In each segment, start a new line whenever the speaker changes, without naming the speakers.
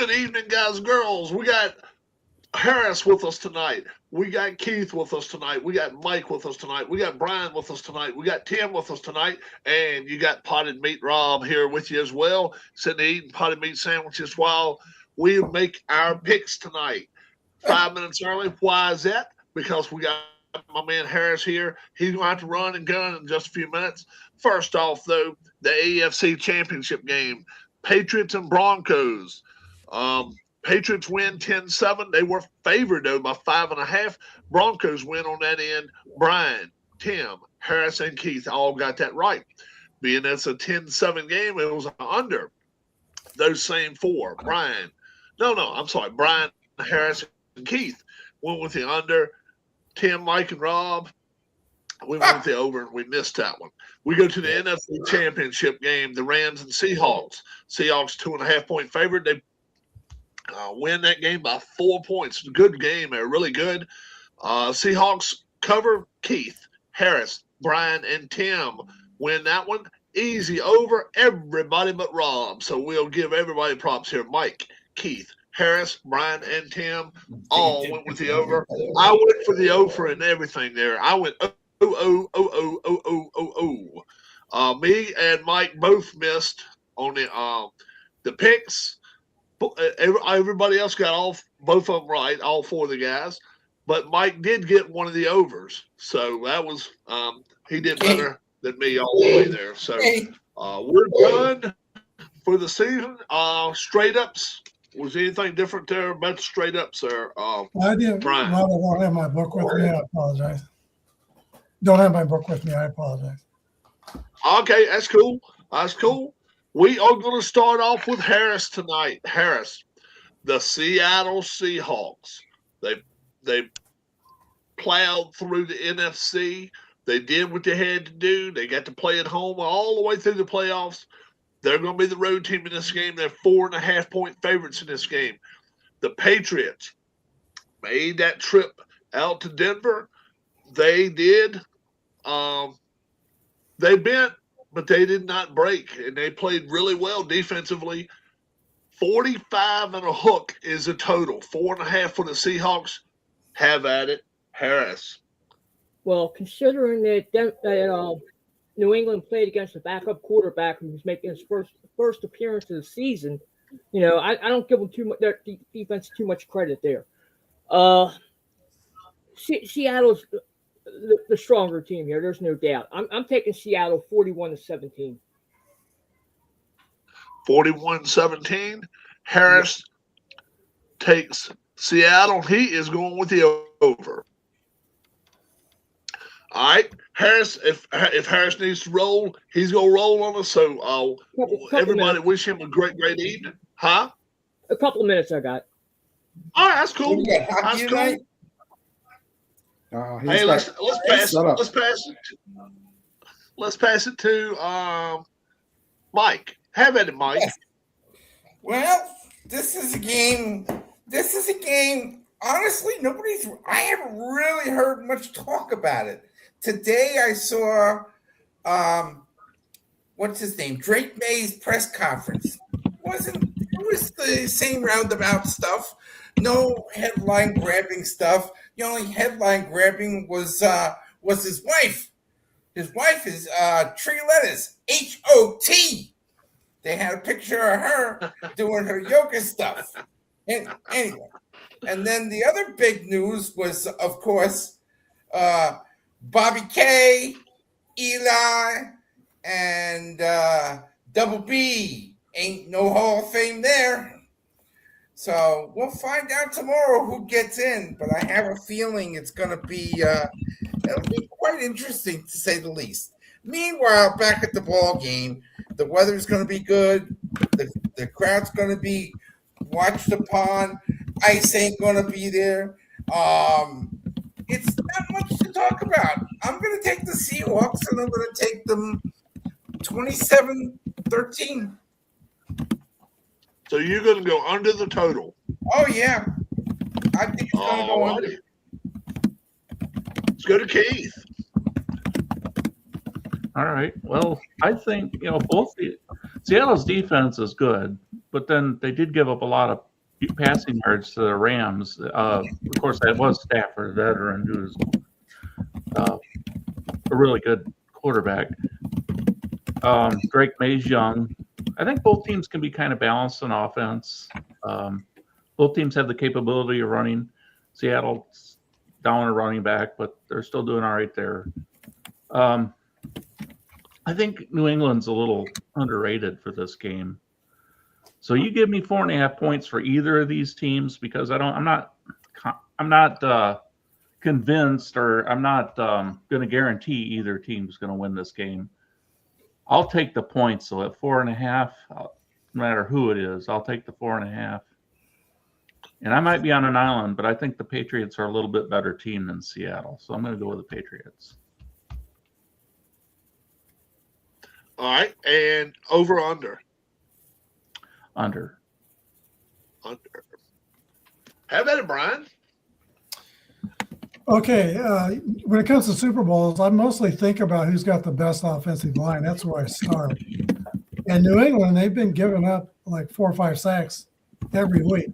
Good evening, guys and girls. We got Harris with us tonight. We got Keith with us tonight. We got Mike with us tonight. We got Brian with us tonight. We got Tim with us tonight. And you got Potted Meat Rob here with you as well, sitting there eating potted meat sandwiches while we make our picks tonight. 5 minutes early. Why is that? Because we got my man Harris here. He's going to have to run and gun in just a few minutes. First off, though, the AFC Championship game, Patriots and Broncos. Patriots win 10-7. They were favored, though, by 5.5. Broncos win on that end. Brian, Tim, Harris, and Keith all got that right. Being it's a 10-7 game, it was under those same four. Brian, Harris, and Keith went with the under. Tim, Mike, and Rob, we went with the over, and we missed that one. We go to the NFC Championship game, the Rams and Seahawks. Seahawks 2.5-point favorite. They win that game by 4 points. Good game. They're really good. Seahawks cover. Keith, Harris, Brian, and Tim win that one. Easy over everybody but Rob. So we'll give everybody props here. Mike, Keith, Harris, Brian, and Tim all went with the over. I went for the over and everything there. I went me and Mike both missed on the picks. Everybody else got both of them right, all four of the guys. But Mike did get one of the overs. So that was he did better than me all the way there. So we're done for the season. Straight ups. Was anything different there about the straight ups there?
I didn't.
Brian.
Well, I don't have my book with me. I apologize. Don't have my book with me. I apologize.
Okay, that's cool. That's cool. We are going to start off with Harris tonight. Harris, the Seattle Seahawks. They plowed through the NFC. They did what they had to do. They got to play at home all the way through the playoffs. They're going to be the road team in this game. They're 4.5-point favorites in this game. The Patriots made that trip out to Denver. They did. They bent, but they did not break, and they played really well defensively. 45 and a hook is the total. 4.5 for the Seahawks. Have at it, Harris.
Well, considering that New England played against a backup quarterback who was making his first appearance of the season, I don't give them their defense too much credit there. Seattle's the stronger team here. There's no doubt. I'm taking Seattle 41-17.
41-17. Harris takes Seattle. He is going with the over. All right, Harris. If Harris needs to roll, he's gonna roll on us. So everybody wish him a great evening. Huh?
A couple of minutes I got.
All right, that's cool. That's cool. Hey, let's pass it to Mike. Have at it, Mike.
Well, this is a game. Honestly, I haven't really heard much talk about it. Today I saw, what's his name? Drake May's press conference. It was the same roundabout stuff. No headline grabbing stuff. The only headline grabbing was his wife. His wife is Tree Lettuce, HOT. They had a picture of her doing her yoga stuff. And anyway, and then the other big news was, of course, Bobby K, Eli, and Double B. Ain't no Hall of Fame there. So we'll find out tomorrow who gets in, but I have a feeling it's going to be it'll be quite interesting to say the least. Meanwhile, back at the ball game, the weather's going to be good. The crowd's going to be watched upon. Ice ain't going to be there. It's not much to talk about. I'm going to take the Seahawks, and I'm going to take them 27-13.
So you're going to go under the total.
Oh, yeah. I think it's going to go under.
Let's go to Keith.
All right. Well, I think, both Seattle's defense is good, but then they did give up a lot of passing yards to the Rams. Of course, that was Stafford, a veteran, who's a really good quarterback. Drake May's young. I think both teams can be kind of balanced on offense. Both teams have the capability of running. Seattle's down a running back, but they're still doing all right there. I think New England's a little underrated for this game. So you give me 4.5 points for either of these teams because I'm not convinced, or I'm not going to guarantee either team's going to win this game. I'll take the points. So at 4.5, no matter who it is, I'll take the 4.5. And I might be on an island, but I think the Patriots are a little bit better team than Seattle. So I'm going to go with the Patriots.
All right. And over under.
Under.
How about it, Brian?
Okay, when it comes to Super Bowls, I mostly think about who's got the best offensive line. That's where I start. And New England, they've been giving up like 4 or 5 sacks every week.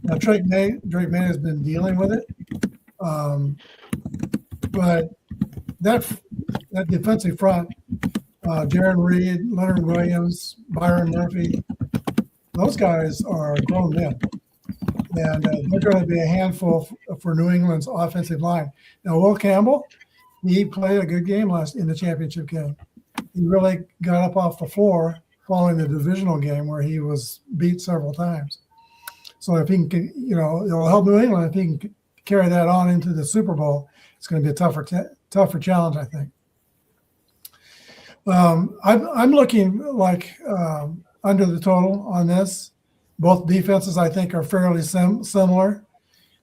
Now, Drake May has been dealing with it. But that defensive front, Jaron Reed, Leonard Williams, Byron Murphy, those guys are grown men. And they're going to be a handful for New England's offensive line. Now, Will Campbell, he played a good game in the championship game. He really got up off the floor following the divisional game where he was beat several times. So if he can, it'll help New England if he can carry that on into the Super Bowl. It's going to be a tougher challenge, I think. I'm looking like under the total on this. Both defenses, I think, are fairly similar.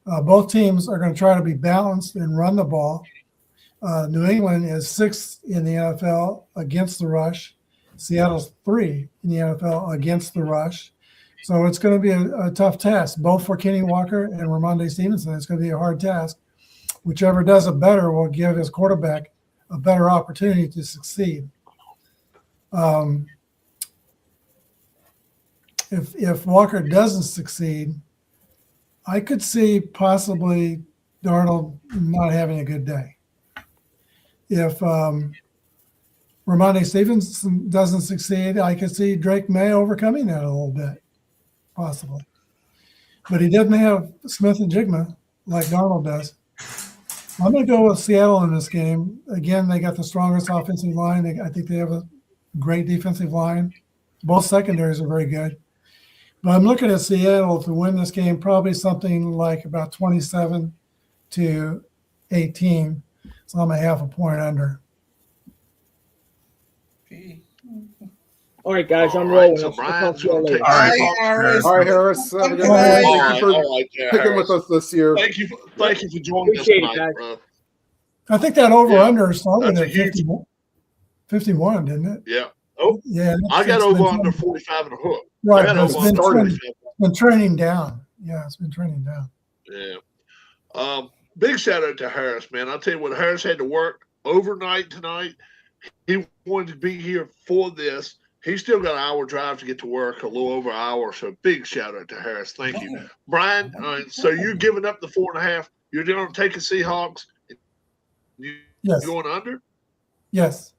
Both teams are going to try to be balanced and run the ball. New England is 6th in the NFL against the rush. Seattle's 3 in the NFL against the rush. So it's going to be a tough task, both for Kenny Walker and Ramondre Stevenson. It's going to be a hard task. Whichever does it better will give his quarterback a better opportunity to succeed. If Walker doesn't succeed, I could see possibly Darnold not having a good day. If Ramondre Stevenson doesn't succeed, I could see Drake May overcoming that a little bit, possibly. But he doesn't have Smith and Jigma like Darnold does. I'm going to go with Seattle in this game. Again, they got the strongest offensive line. I think they have a great defensive line. Both secondaries are very good. But I'm looking at Seattle to win this game, probably something like about 27-18. So I'm a half a point under.
All right, guys, I'm
All right,
rolling.
so
I'll
Brian's
talk to you all
going to
later.
take
All right,
Seahawks.
Harris.
All right, Harris. Have a good
All
night.
right.
Thank you for
All right, yeah,
sticking with
Harris.
us this year.
Thank you for joining us
Appreciate it,
tonight,
guys.
bro.
I think that over-under started
That's a
at
huge-
51, didn't it?
Yeah. Oh,
Yeah.
I got
it's
over
been
under
trending-
45 and a hook.
Right,
I got
but it's
over
been,
under
started.
been trending down. Yeah, it's been trending down.
Yeah. Big shout out to Harris, man. I'll tell you what, Harris had to work overnight tonight. He wanted to be here for this. He's still got an hour drive to get to work, a little over an hour. So big shout out to Harris. Thank you. Brian, so you're giving up the 4.5. You're going to take the Seahawks. You
Yes.
going under?
Yes.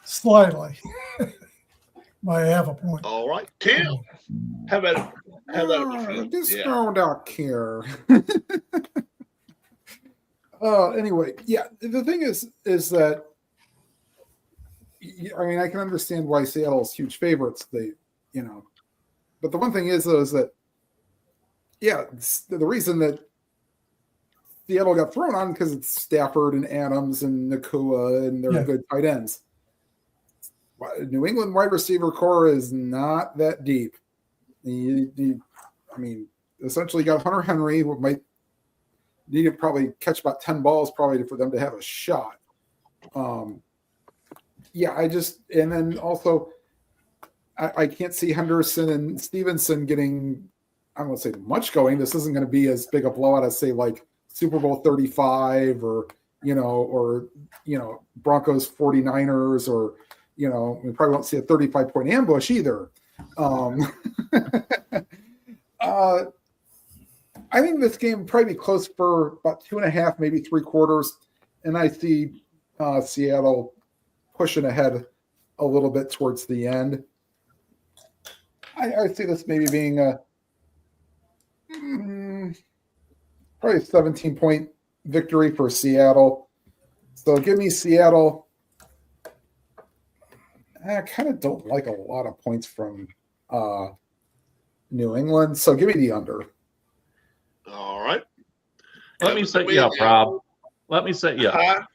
Slightly. By half a point.
All right. Tim, how about it? How about it, my friend?
Just
Yeah.
don't care. Anyway, yeah. The thing is that I mean I can understand why Seattle's huge favorites. But the one thing is though is that the reason that Seattle got thrown on because it's Stafford and Adams and Nakua and they're good tight ends. New England wide receiver core is not that deep. Essentially got Hunter Henry, who might need to probably catch about 10 balls probably for them to have a shot. And then also I can't see Henderson and Stevenson getting, I won't say much going. This isn't going to be as big a blowout as say like Super Bowl 35 or Broncos 49ers or, we probably won't see a 35-point ambush either. I think this game will probably be close for about 2.5, maybe 3/4, and I see Seattle pushing ahead a little bit towards the end. I see this maybe being probably a 17-point victory for Seattle. So give me Seattle. I kind of don't like a lot of points from New England, so give me the under.
All right.
Let me set you up, Rob. Let me set you up.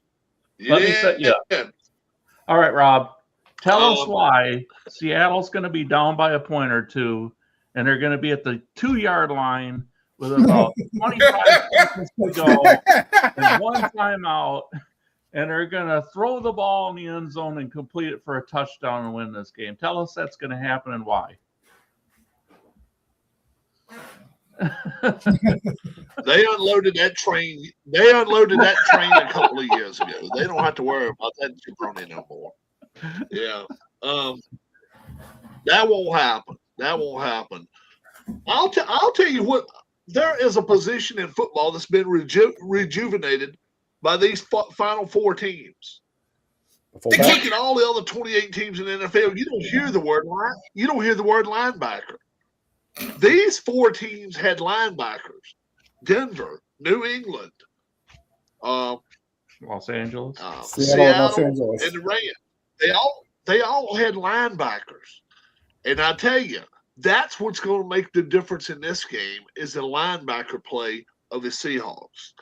Let me set you up. All right, Rob. Tell us why Seattle's going to be down by a point or two, and they're going to be at the 2-yard line with about 25 seconds to go and one timeout, and they're going to throw the ball in the end zone and complete it for a touchdown and win this game. Tell us that's going to happen and why.
They unloaded that train. They unloaded that train a couple of years ago. They don't have to worry about that Jabronie no more. Yeah. That won't happen. That won't happen. I'll tell you what. There is a position in football that's been rejuvenated by these final 4 teams. Look at all the other 28 teams in the NFL. You don't hear the word linebacker. These 4 teams had linebackers: Denver, New England,
Los Angeles,
Seattle, Los Angeles, and the Rams. They all had linebackers, and I tell you, that's what's going to make the difference in this game is the linebacker play of the Seahawks.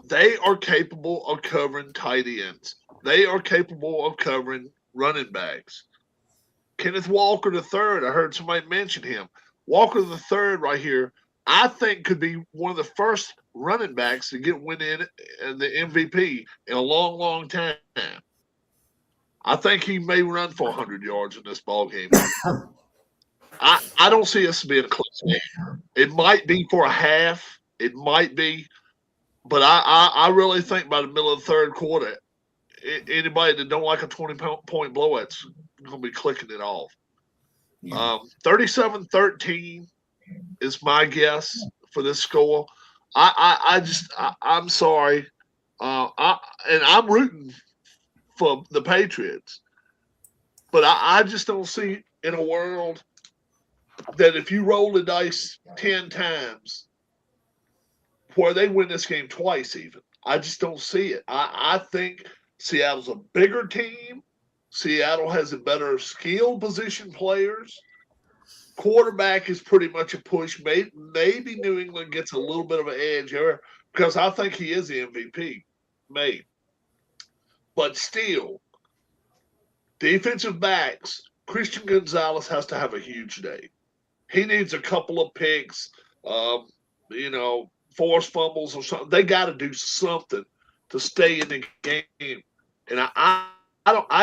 They are capable of covering tight ends. They are capable of covering running backs. Kenneth Walker III, I heard somebody mention him. Walker III right here, I think could be one of the first running backs to get win in the MVP in a long, long time. I think he may run for 100 yards in this ball game. I don't see us being a close game. It might be for a half. It might be. But I really think by the middle of the third quarter, anybody that don't like a 20-point blowout's going to be clicking it off. 37-13 is my guess for this score. I'm sorry. And I'm rooting for the Patriots. But I just don't see in a world that if you roll the dice 10 times where they win this game twice even. I just don't see it. I think Seattle's a bigger team. Seattle has a better skill position players. Quarterback is pretty much a push. Maybe New England gets a little bit of an edge here because I think he is the MVP. Maybe. But still, defensive backs, Christian Gonzalez has to have a huge day. He needs a couple of picks, forced fumbles or something. They got to do something to stay in the game. And I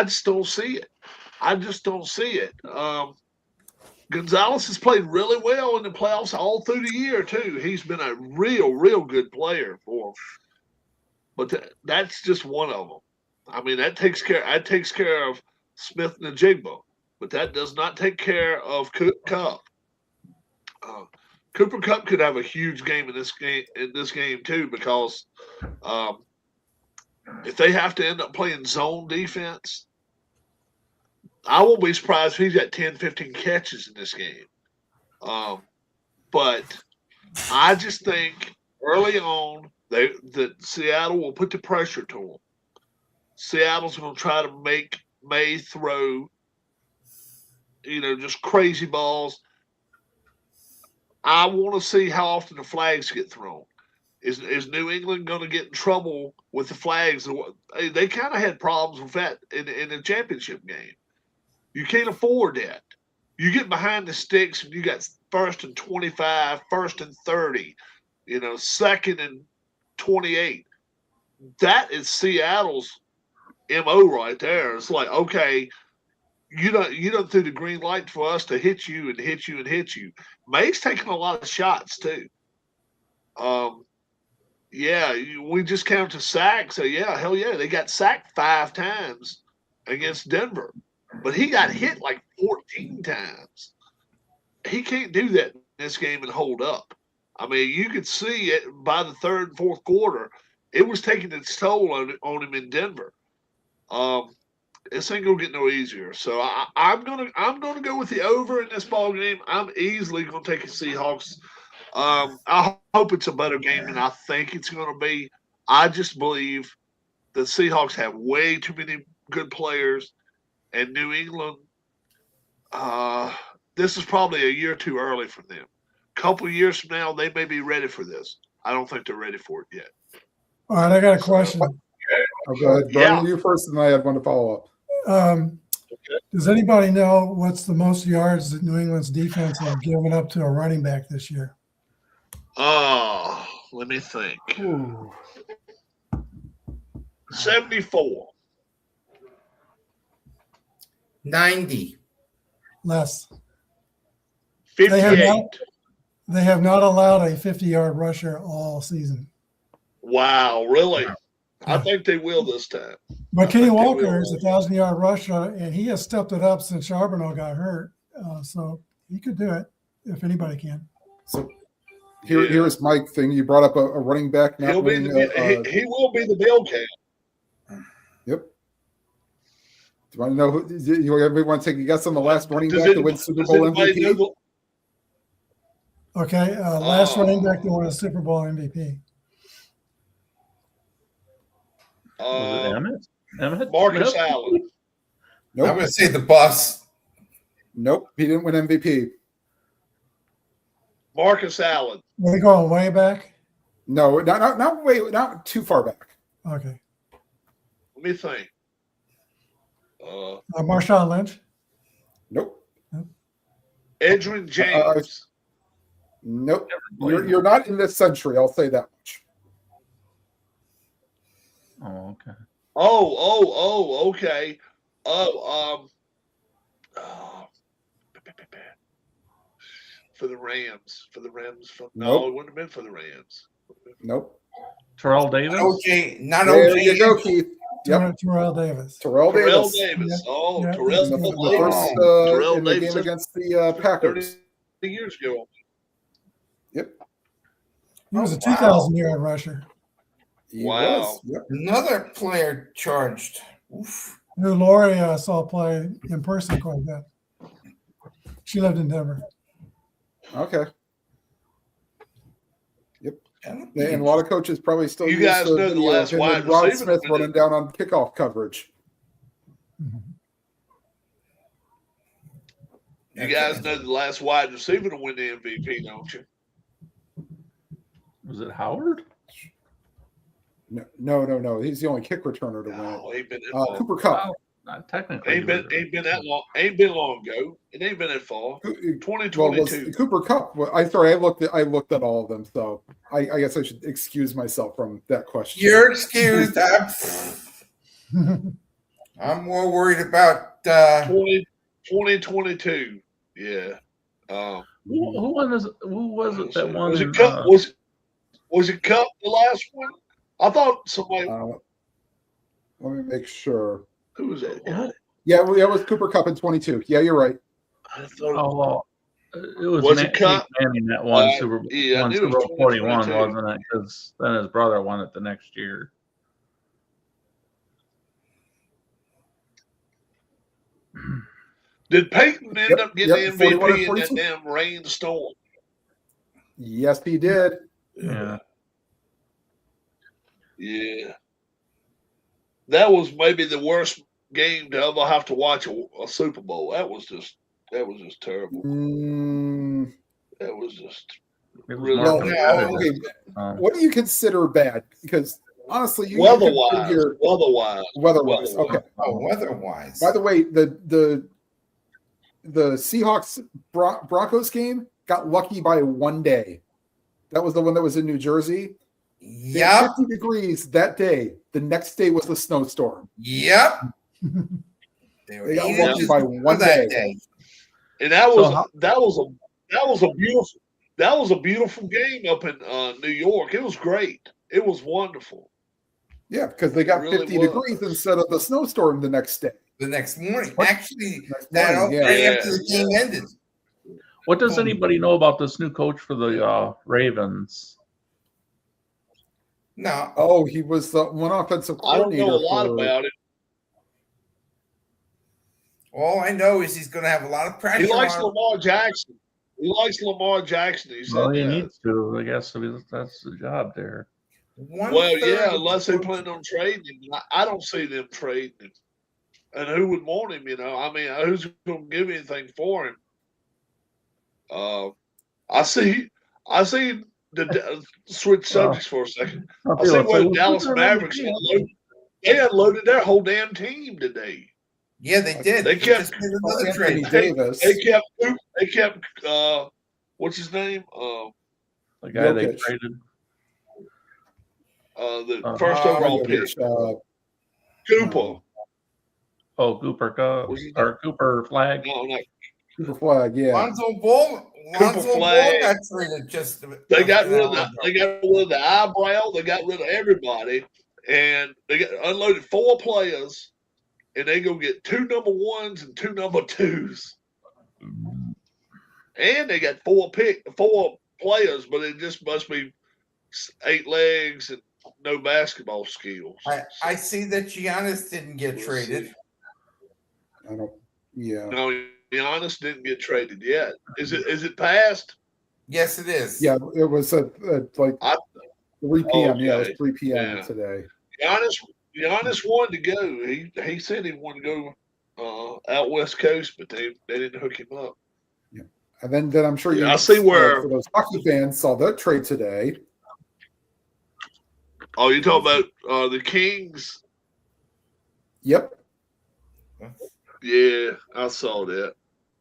just don't see it. I just don't see it. Gonzalez has played really well in the playoffs all through the year too. He's been a real good player for them. But that's just one of them. I mean, that takes care of Smith and Jigba, but that does not take care of Kupp. Cooper Kupp could have a huge game in this game too, because if they have to end up playing zone defense, I won't be surprised if he's got 10, 15 catches in this game. But I just think early on that Seattle will put the pressure to them. Seattle's going to try to make May throw, just crazy balls. I want to see how often the flags get thrown. Is New England going to get in trouble with the flags? They kind of had problems with that in the championship game. You can't afford that. You get behind the sticks and you got 1st and 25, 1st and 30, 2nd and 28. That is Seattle's MO right there. It's like, okay, you don't threw the green light for us to hit you and hit you and hit you. May's taking a lot of shots too. We just counted sacks. So hell yeah, they got sacked 5 times against Denver, but he got hit like 14 times. He can't do that this game and hold up. I mean, you could see it by the third and fourth quarter. It was taking its toll on him in Denver. This ain't gonna get no easier. So I'm gonna go with the over in this ball game. I'm easily gonna take the Seahawks. I hope it's a better game than I think it's gonna be. I just believe the Seahawks have way too many good players, and New England. This is probably a year too early for them. A couple of years from now, they may be ready for this. I don't think they're ready for it yet.
All right, I got a question.
Oh, go ahead. Brian, you first, and I had one to follow up.
Does anybody know what's the most yards that New England's defense has given up to a running back this year?
Oh, let me think. 74.
90.
Less.
58.
They have not allowed a 50-yard rusher all season.
Wow, really? I think they will this time.
But Kenny Walker is a 1,000-yard rusher, and he has stepped it up since Charbonneau got hurt. So he could do it if anybody can.
So here's my thing. You brought up a running back.
He will be the Bill Cam.
Yep. Do you want to know? Everybody want to take a guess on the last running back to win Super Bowl MVP?
Okay, last running back to win a Super Bowl MVP.
Was it Emmett?
Marcus Allen.
Nope.
I'm going to say the bus.
Nope, he didn't win MVP.
Marcus Allen.
Are they going way back?
No, not too far back.
Okay.
Let me think.
Marshawn Lynch?
Nope.
Edgerrin James.
Nope. You're not in this century, I'll say that much.
Oh, okay.
Okay. For the Rams. No, it wouldn't have been for the Rams.
Nope.
Terrell Davis?
Not
there
OJ.
you go, Keith. Yep.
Terrell Davis.
Terrell Davis.
Yeah.
Oh,
Yeah.
Terrell
In
Davis.
the game against the Packers.
30 years ago.
Yep.
He was a 2,000-yard rusher.
He
Wow.
was. Yep.
Another player charged. Oof.
Who Lori saw play in person quite a bit. She lived in Denver.
Okay. Yep. And a lot of coaches probably still
You
use
guys know the
video
last
of him
wide
and Rod
receiver
Smith
that
running down on kickoff coverage.
You guys know the last wide receiver to win the MVP, don't you?
Was it Howard?
No. He's the only kick returner to win
No,
it.
ain't been that long.
Cooper Kupp.
Well, not technically.
Ain't been that long. Ain't been long ago. It ain't been that far. 2022.
Cooper Kupp. I looked at all of them, so I guess I should excuse myself from that question.
You're excused. I'm more worried about
2022. Yeah.
Who was it that won?
Was it Cup? Was it Cup the last one? I thought somebody.
Let me make sure.
Who was that guy?
Yeah, it was Cooper Kupp in 22. Yeah, you're right.
I thought.
Oh, it was
it Cup?
Manning that won Super Bowl.
Yeah, I knew it was
41,
2022.
wasn't it? Because then his brother won it the next year.
Did Peyton end up getting the MVP in
42.
that damn rainstorm?
Yes, he did.
Yeah.
Yeah. That was maybe the worst game to ever have to watch a Super Bowl. That was just terrible. That was just really
okay. What do you consider bad? Because honestly,
weather-wise.
Okay.
Oh, weather-wise.
By the way, the Seahawks Broncos game got lucky by 1 day. That was the one that was in New Jersey.
Yeah.
50 degrees that day. The next day was the snowstorm.
Yep.
They got lucky by 1 day.
And that was a beautiful game up in New York. It was great. It was wonderful.
Yeah, because they got
It really
50
was.
degrees instead of the snowstorm the next day.
The next morning.
What?
Actually,
Next morning,
after the game ended.
What does anybody know about this new coach for the Ravens?
No.
Oh, he was the one offensive
I don't
coordinator.
know a lot about it.
All I know is he's going to have a lot of pressure.
He likes
on
Lamar Jackson. He likes Lamar Jackson. He said
Well, he
that.
needs to. I guess that's the job there.
Well, yeah, unless they plan on trading him. I don't see them trading him. And who would want him? I mean, who's going to give anything for him? I see the switch subjects for a second. I see where the Dallas Mavericks unloaded their whole damn team today.
Yeah, they did.
They kept
another trade.
Davis.
They kept what's his name?
The guy they
Jokic.
traded.
The first overall pick. Cooper.
Oh, Cooper Flag.
No, not
Cooper Flag, yeah.
Lonzo Ball got traded just.
They got rid of the eyebrow. They got rid of everybody, and they unloaded 4 players, and they go get 2 number 1s and 2 number 2s, and they got 4 players, but it just must be 8 legs and no basketball skills.
I see that Giannis didn't get traded.
I don't. Yeah.
No, Giannis didn't get traded yet. Is it passed?
Yes, it is.
Yeah, it was at like 3 p.m.
Okay.
Yeah, it was 3 p.m.
Yeah.
today.
Giannis wanted to go. He said he wanted to go out West Coast, but they didn't hook him up.
Yeah, and then I'm sure you.
I see where
for those hockey fans saw that trade today.
Oh, you talking about the Kings?
Yep.
Yeah, I saw that.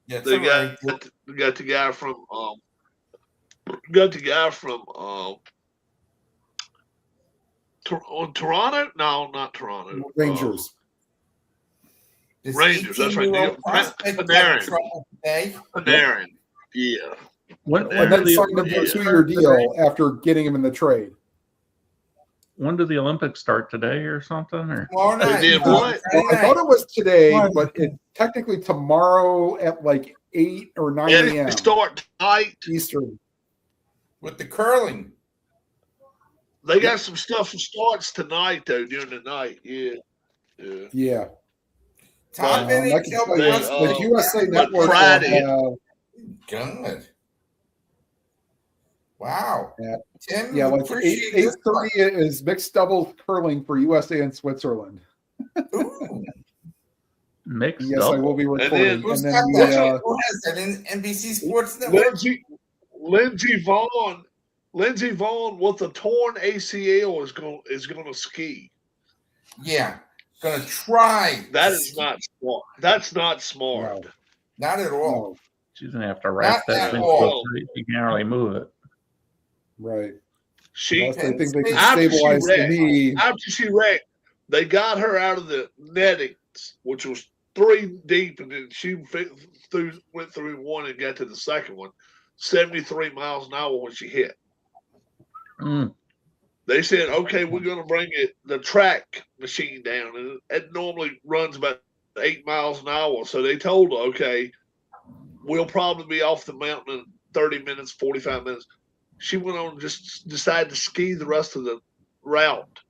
Yeah,
They got the guy from Toronto? No, not Toronto.
Rangers.
Rangers. That's right. Panarin. Yeah.
And then signed him to a 2-year deal after getting him in the trade.
When do the Olympics start today or something? Or
They did what?
Well, I thought it was today, but it technically tomorrow at like 8 or 9
Yeah,
a.m.
they start tonight.
Eastern.
with the curling.
They got some stuff that starts tonight though during the night. Yeah.
Yeah.
Tom Benny
I can
killed
tell you,
the
the USA Network
Friday.
Good. Wow.
Yeah.
Tim,
Yeah, like
appreciate
8:30 is mixed double curling for USA and Switzerland.
Ooh.
mixed
Yes,
up?
I will be recording.
Who's
And
got
then
that? Who has that in NBC Sports Network?
Lindsey Vaughn with a torn ACL is going to ski.
Yeah, gonna try.
That is not smart. That's not smart.
No.
Not at all.
She's gonna have to wrap
Not
that
at
thing
all.
so you can't really move it.
Right.
She
Unless they think they can
after
stabilize the knee.
After she wrecked, they got her out of the nettings, which was 3 deep, and then she went through one and got to the second one, 73 miles an hour when she hit.
Mm.
They said, okay, we're going to bring the track machine down, and it normally runs about 8 miles an hour. So they told her, okay, we'll probably be off the mountain in 30 minutes, 45 minutes. She went on and just decided to ski the rest of the route.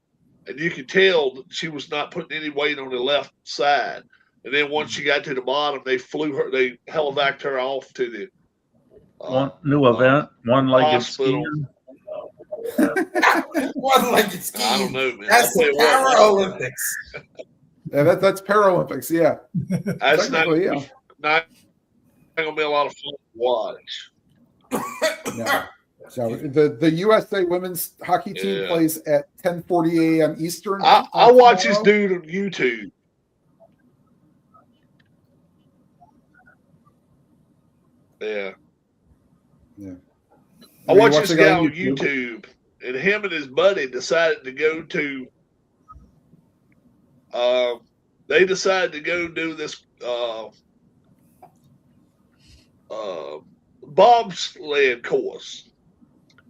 And you could tell that she was not putting any weight on the left side. And then once she got to the bottom, they helivaced her off to the
One new event, one-legged
hospital.
skiing.
One-legged skiing.
I don't know, man.
That's the Paralympics.
Yeah, that's Paralympics, yeah.
That's not
Technically, yeah.
going to be a lot of fun to watch.
No. So the USA women's hockey team plays at 10:40 a.m. Eastern.
I watch this dude on YouTube. Yeah.
Yeah.
I watch this guy on YouTube, and him and his buddy decided to go to. They decided to go do this bobsled course,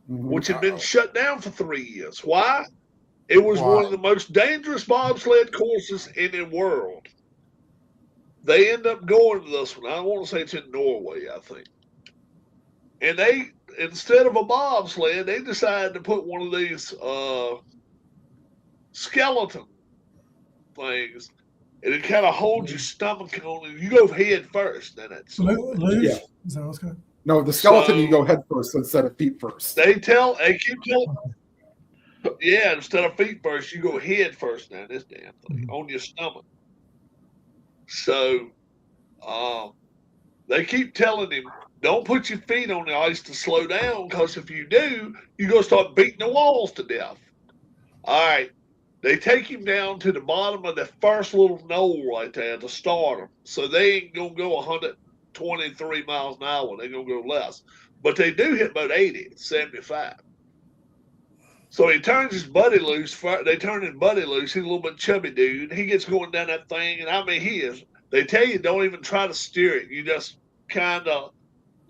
which had been shut down for 3 years. Why? It was one of the most dangerous bobsled courses in the world. They end up going to this one. I want to say it's in Norway, I think. And they, instead of a bobsled, they decided to put one of these skeleton things, and it kind of holds your stomach on, and you go head first. Then it's
Luge?
Yeah.
Is that what's good?
No, the skeleton
So-
you go head first instead of feet first.
they keep telling, yeah, instead of feet first, you go head first now. This damn thing on your stomach. So, they keep telling him, don't put your feet on the ice to slow down, because if you do, you're going to start beating the walls to death. All right. They take him down to the bottom of the first little knoll right there to start him. So they ain't going to go 123 miles an hour. They're going to go less. But they do hit about 80, 75. So he turns his buddy loose. They turn his buddy loose. He's a little bit chubby dude. He gets going down that thing, and I mean, he is. They tell you don't even try to steer it. You just kind of,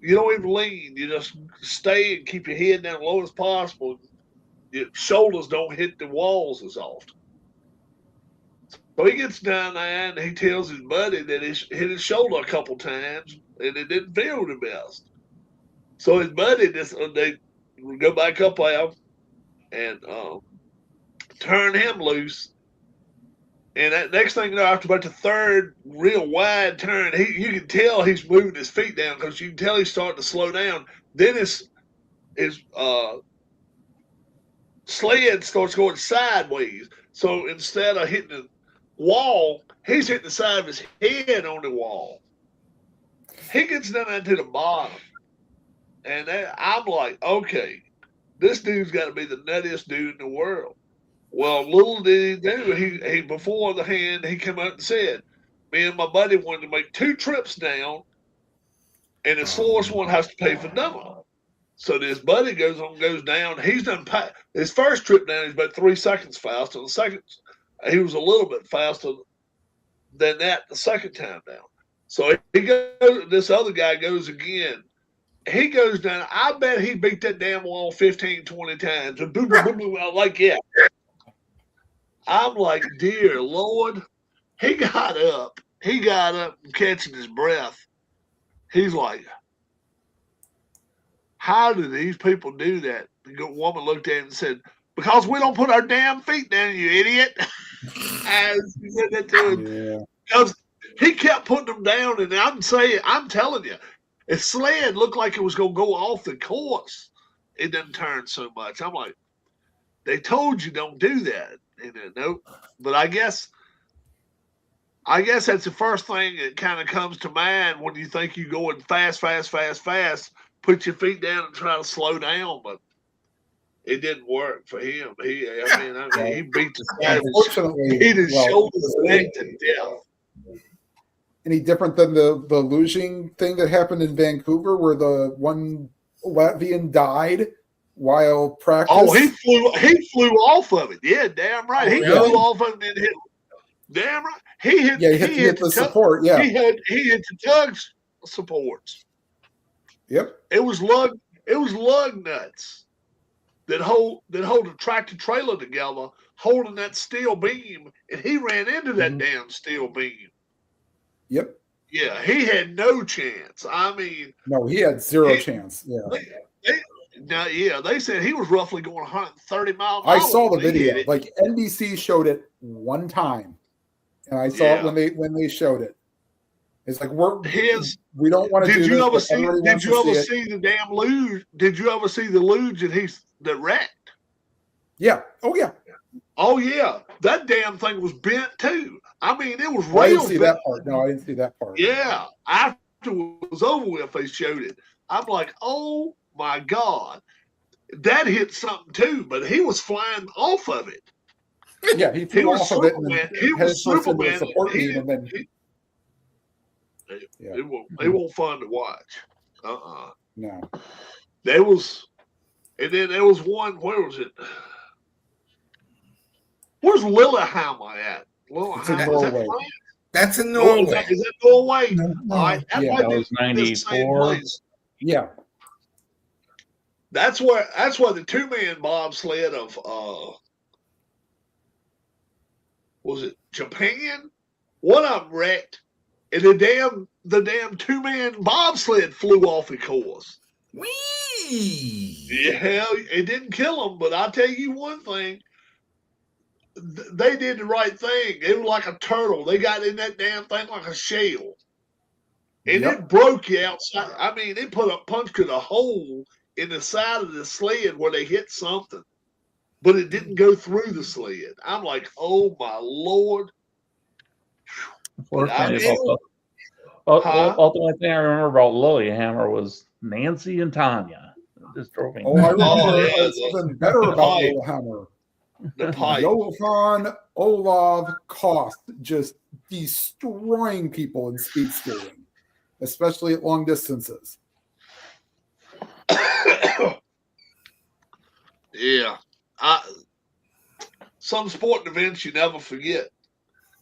you don't even lean. You just stay and keep your head down as low as possible. Your shoulders don't hit the walls as often. So he gets down there and he tells his buddy that he hit his shoulder a couple times and it didn't feel the best. So his buddy they go back up there and turn him loose. And that next thing you know, after about the third real wide turn, you can tell he's moving his feet down, because you can tell he's starting to slow down. Then his sled starts going sideways. So instead of hitting the wall, he's hitting the side of his head on the wall. He gets down into the bottom. And I'm like, okay, this dude's got to be the nuttiest dude in the world. Well, little did he do, he before the hand, he came out and said, me and my buddy wanted to make 2 trips down, and the slowest one has to pay for dinner. So this buddy goes down. He's done his first trip down. He's about 3 seconds faster. The second, he was a little bit faster than that the second time down. So he goes. This other guy goes again. He goes down. I bet he beat that damn wall 15, 20 times. And boom, boom, boom, boom, like, yeah. I'm like, dear Lord. He got up. And catching his breath. He's like, how do these people do that? The woman looked at him and said, because we don't put our damn feet down, you idiot. As he said that to him.
Yeah.
Because he kept putting them down, and I'm telling you, his sled looked like it was going to go off the course. It didn't turn so much. I'm like, they told you don't do that. And nope. But I guess that's the first thing that kind of comes to mind when you think you're going fast. Put your feet down and try to slow down, but it didn't work for him. He beat the side beat his shoulders back to death.
Any different than the luging thing that happened in Vancouver, where the one Latvian died while practice?
Oh, he flew off of it. Yeah, damn right. He flew off of it and hit. Damn right. He hit
the support. Yeah,
he hit the tug's supports.
Yep.
It was lug nuts that hold a tractor trailer together, holding that steel beam, and he ran into that damn steel beam.
Yep.
Yeah, he had no chance. I mean,
no, he had zero chance. Yeah.
They said he was roughly going 130 miles an
hour.
I
saw the video. Like NBC showed it one time, and I saw it when they showed it. It's like we don't want to do this.
Did you ever see the damn luge? Did you ever see the luge that wrecked?
Yeah. Oh yeah.
Oh yeah. That damn thing was bent too. I mean, it was real.
I didn't see that part. No, I didn't see that part.
Yeah. After it was over with, they showed it. I'm like, oh my God. That hit something too, but he was flying off of it.
Yeah, he flew off of it and then
he was Superman.
Support beam and then
It won't fun to watch.
No.
There was one. Where was it? Where's Lillehammer at?
Norway.
That's in Norway.
Is that Norway?
No.
All right.
That was 94.
Yeah.
That's where the 2-man bobsled of was it Japan? One of them wrecked, and the damn 2-man bobsled flew off the course.
Wee!
Yeah, it didn't kill them, but I'll tell you one thing. They did the right thing. It was like a turtle. They got in that damn thing like a shell. And
Yep.
it broke you outside. I mean, it punctured a hole in the side of the sled where they hit something, but it didn't go through the sled. I'm like, oh my Lord.
Unfortunately,
Huh?
the only thing I remember about Lilyhammer was Nancy and Tanya. It just drove me.
Oh, I remember
yeah,
something better
the
about
pipe.
Lilyhammer.
The pipe.
Johan Olav Kost just destroying people in speed skating, especially at long distances.
Yeah. Some sporting events you never forget.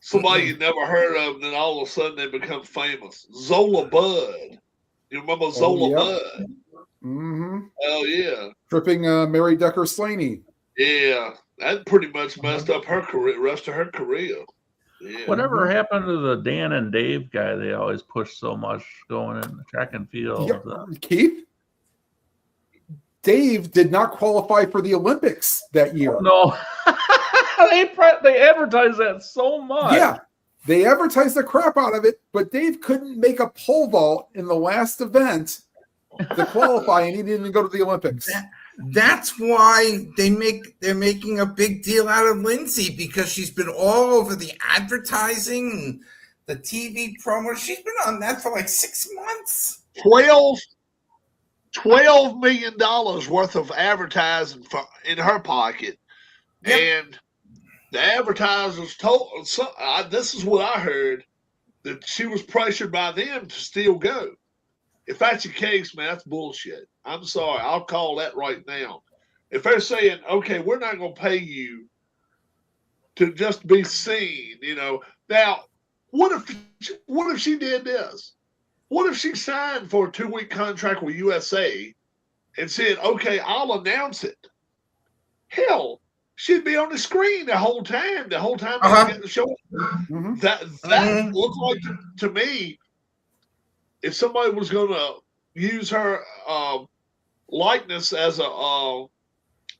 Somebody you never heard of, and then all of a sudden they become famous. Zola Bud. You remember Zola Bud?
Mm-hmm.
Hell yeah.
Tripping Mary Decker Slaney.
Yeah. That pretty much messed up her career, rest of her career. Yeah.
Whatever happened to the Dan and Dave guy they always pushed so much going in the track and field?
Keith? Dave did not qualify for the Olympics that year.
No. They advertised that so much.
Yeah, they advertised the crap out of it, but Dave couldn't make a pole vault in the last event to qualify, and he didn't go to the Olympics.
That's why they're making a big deal out of Lindsay, because she's been all over the advertising and the TV promo. She's been on that for like 6 months.
$12 million worth of advertising in her pocket. Yep. And the advertisers told, this is what I heard, that she was pressured by them to still go. If that's the case, man, that's bullshit. I'm sorry. I'll call that right now. If they're saying, okay, we're not going to pay you to just be seen, you know. Now, what if she did this? What if she signed for a 2-week contract with USA and said, okay, I'll announce it? Hell, she'd be on the screen the whole time. The whole time they were getting the show. Mm-hmm. That looked like to me, if somebody was going to use her likeness as a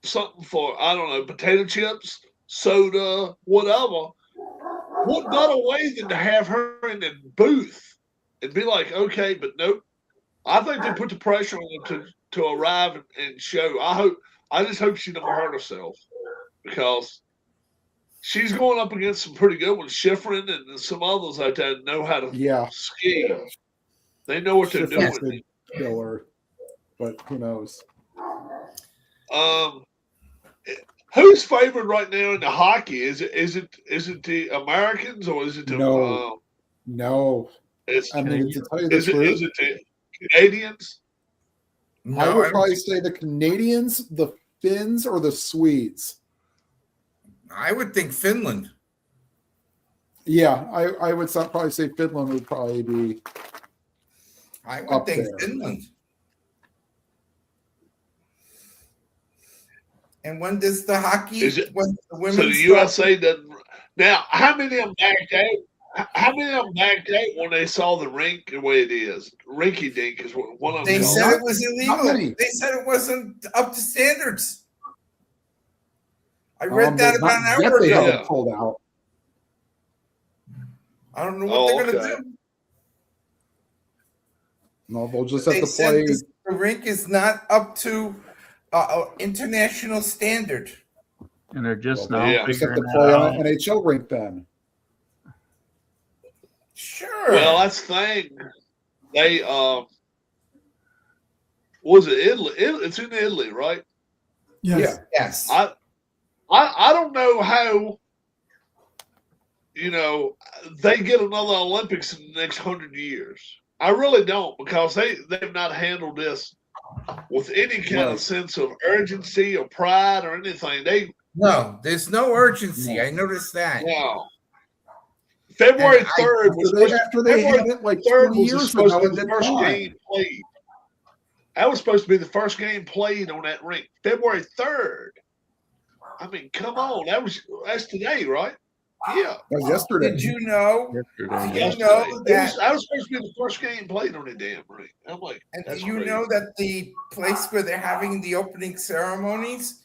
something for, I don't know, potato chips, soda, whatever, what better way than to have her in the booth and be like, okay, but nope. I think they put the pressure on them to arrive and show. I just hope she don't hurt herself, because she's going up against some pretty good ones. Schifrin and some others out there know how to ski. They know what they're doing.
Killer, but who knows?
Who's favored right now in the hockey? Is it the Americans, or is it the
no?
I
mean, to tell you the truth,
is it the Canadians?
No, I would probably say the Canadians, the Finns, or the Swedes.
I would think Finland.
Yeah, I would probably say Finland would probably be.
I would think Finland. And when does the hockey? When the women?
So the USA doesn't. Now, how many of them backed out? How many of them backed out when they saw the rink the way it is? Rinky dink is what one of them.
They said it was illegal. They said it wasn't up to standards. I read that about an hour ago.
Pulled out.
I don't know what they're going to do.
No, they'll just have to play.
The rink is not up to international standard.
And they're just now
figuring have to play on an NHL rink then.
Sure.
Well, that's the thing. They was it Italy? It's in Italy, right?
Yes.
Yeah.
Yes.
I don't know how, they get another Olympics in the next 100 years. I really don't, because they've not handled this with any kind of sense of urgency or pride or anything.
No, there's no urgency. I noticed that.
No. February 3rd was
after they had it like 20 years ago,
the first game played. That was supposed to be the first game played on that rink. February 3rd. I mean, come on. That's today, right? Yeah.
That was yesterday.
Did you know?
Yesterday.
Did you know that?
That was supposed to be the first game played on the damn ring. I'm like,
And
that's
do you
crazy.
know that the place where they're having the opening ceremonies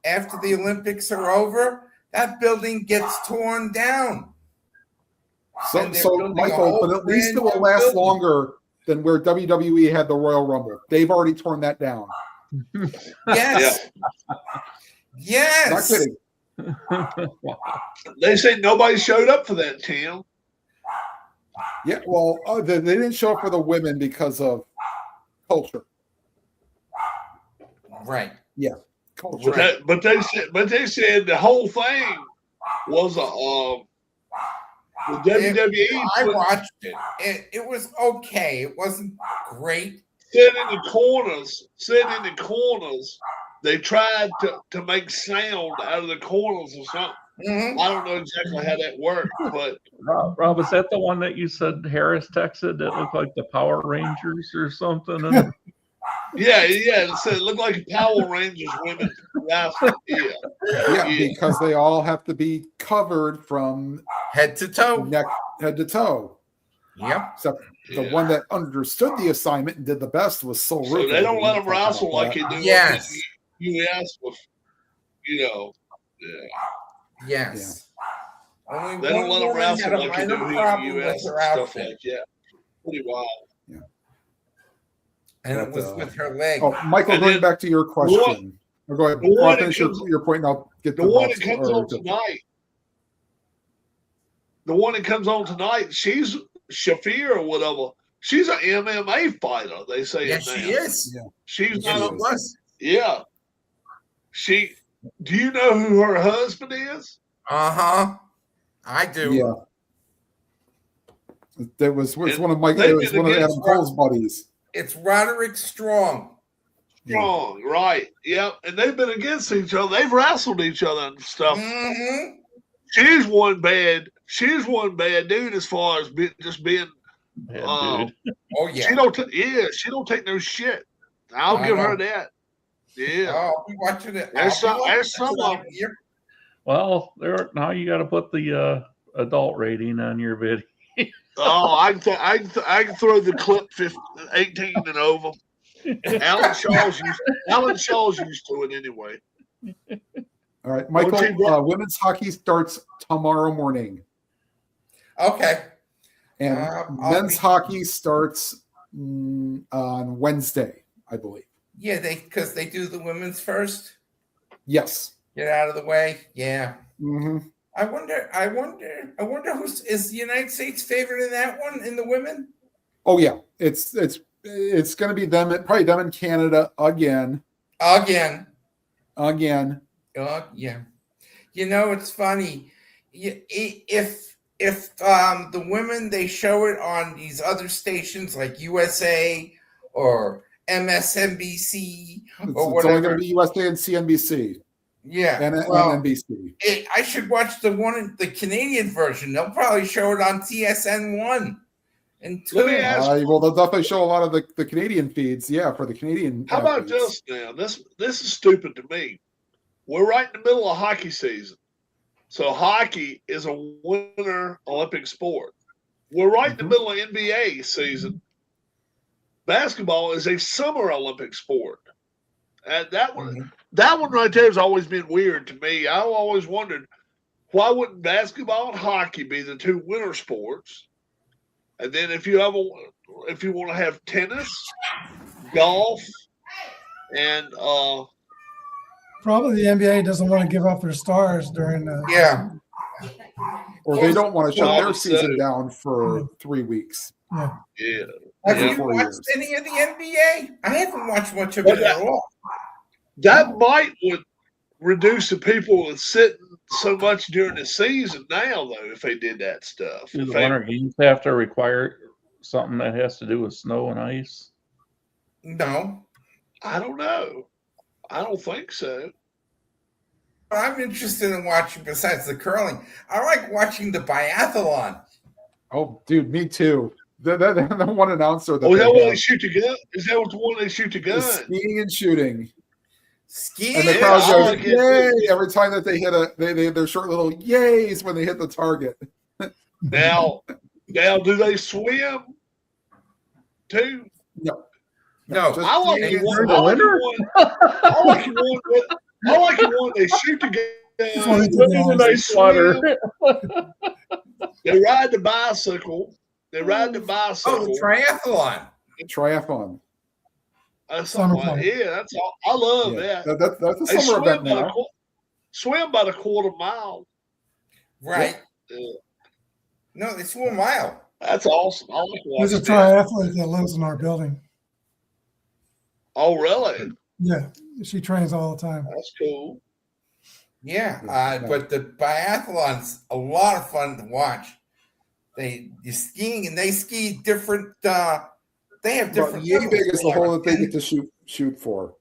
after the Olympics are over, that building gets torn down.
So,
And they're
so
building a
Michael,
whole
but at least it
brand
will
new
last
building.
longer than where WWE had the Royal Rumble. They've already torn that down.
Yes. Yes.
Not kidding.
They say nobody showed up for that, Tim.
Yeah, well, they didn't show up for the women because of culture.
Right.
Yeah, culture.
But they said the whole thing was the WWE.
I watched it. It was okay. It wasn't great.
Sitting in the corners, they tried to make sound out of the corners or something.
Mm-hmm.
I don't know exactly how that worked, but
Rob, is that the one that you said Harris texted that looked like the Power Rangers or something? And
yeah, it said it looked like Power Rangers women wrestling.
Yeah, because they all have to be covered from
Head to toe.
head to toe.
Yep.
Except the one that understood the assignment and did the best was Sol
So
Ruka.
they don't let them wrestle like they do
Yes.
in the U.S. with, Yeah.
Yes. Only
They don't
one
let them
woman had
wrestle
a
like they
minor
do here in
problem
the U.S.
with her
and stuff
outfit,
like that. Pretty wild.
and it was with her leg.
Oh, Michael,
And
going
then
back to your question. Go ahead.
the one
I'll
that
finish
comes-
your point and I'll get
The
to
one
Rob's-
that comes
or
on
to-
tonight. The one that comes on tonight, she's Shafir or whatever. She's an MMA fighter, they say.
Yes,
now.
she is.
Yeah.
She's
Yes,
not
she
a,
was.
yeah. Do you know who her husband is?
Uh-huh. I do.
Yeah. It was
And
one of Mike.
they've
It was
been
one of
against
Adam Cole's buddies.
It's Roderick Strong.
Strong, right. Yep. And they've been against each other. They've wrestled each other and stuff.
Mm-hmm.
She's one bad dude as far as just being
dude.
Oh, yeah.
she don't take no shit. I'll
I
give her
know.
that. Yeah.
Oh, I'll be watching it.
There's some
I'll
of
be here.
Well, now you got to put the adult rating on your video.
Oh, I can throw the clip 18 and over. Alan Shaw's used to it anyway.
All right, Michael.
Okay, bro.
Women's hockey starts tomorrow morning,
Okay.
and
I'll
men's
be-
hockey starts on Wednesday, I believe.
Yeah, because they do the women's first.
Yes.
Get out of the way. Yeah.
Mm-hmm.
I wonder is the United States favored in that one in the women?
Oh yeah, it's going to be them. Probably them in Canada again.
Again.
Yeah.
You know, it's funny. If the women, they show it on these other stations like USA or MSNBC or
It's only
whatever.
going to be USA and CNBC
Yeah.
and
well,
NBC.
I should watch the Canadian version. They'll probably show it on TSN 1 and 2.
Let me ask-
Well, they'll definitely show a lot of the Canadian feeds. Yeah, for the Canadian.
How about
feeds.
this now? This is stupid to me. We're right in the middle of hockey season. So hockey is a winter Olympic sport. We're right in the middle of NBA season. Basketball is a summer Olympic sport. And that one right there has always been weird to me. I always wondered, why wouldn't basketball and hockey be the two winter sports? And then if you want to have tennis, golf, and
Probably the NBA doesn't want to give up their stars during the.
Yeah.
Or they don't want to shut
Well,
their
so-
season down for 3 weeks.
Yeah.
yeah.
Have
Yeah.
you
4
watched
years.
any of the NBA? I haven't watched much of it at all.
That would reduce the people that sitting so much during the season now, though, if they did that stuff.
Do
If
the
they-
Winter Games have to require something that has to do with snow and ice?
No.
I don't know. I don't think so.
I'm interested in watching besides the curling. I like watching the biathlon.
Oh, dude, me too. The one announcer that
Oh, is
they
that when they
have
shoot the gun? Is that the one they shoot the gun?
is skiing and shooting.
Skiing.
And the
Yeah,
crowd
I
goes,
like it.
yay, every time that they hit they their short little yays when they hit the target.
Now, do they swim too?
No.
No.
Just
I like
skiing
the one.
During the winter?
I like the one. I like the one they shoot the
Swimming
gun.
to the
Living in
ice.
They
ice water.
swim. They ride the bicycle. They ride the
Oh,
bicycle.
the triathlon.
triathlon.
Something
Summer
like, yeah, that's all. I love
Yeah.
that.
That's a
They
summer event now.
swim about a quarter mile.
Right.
Yeah,
No, they swim a mile.
that's awesome. I like
There's a
watching that.
triathlete that lives in our building.
Oh, really?
Yeah, she trains all the time.
That's cool.
Yeah,
Yeah.
but the biathlon's a lot of fun to watch. You're skiing and they ski different. They have
But
different.
yay
levels.
big is the
They have
hole
a
that they
10
get to shoot for.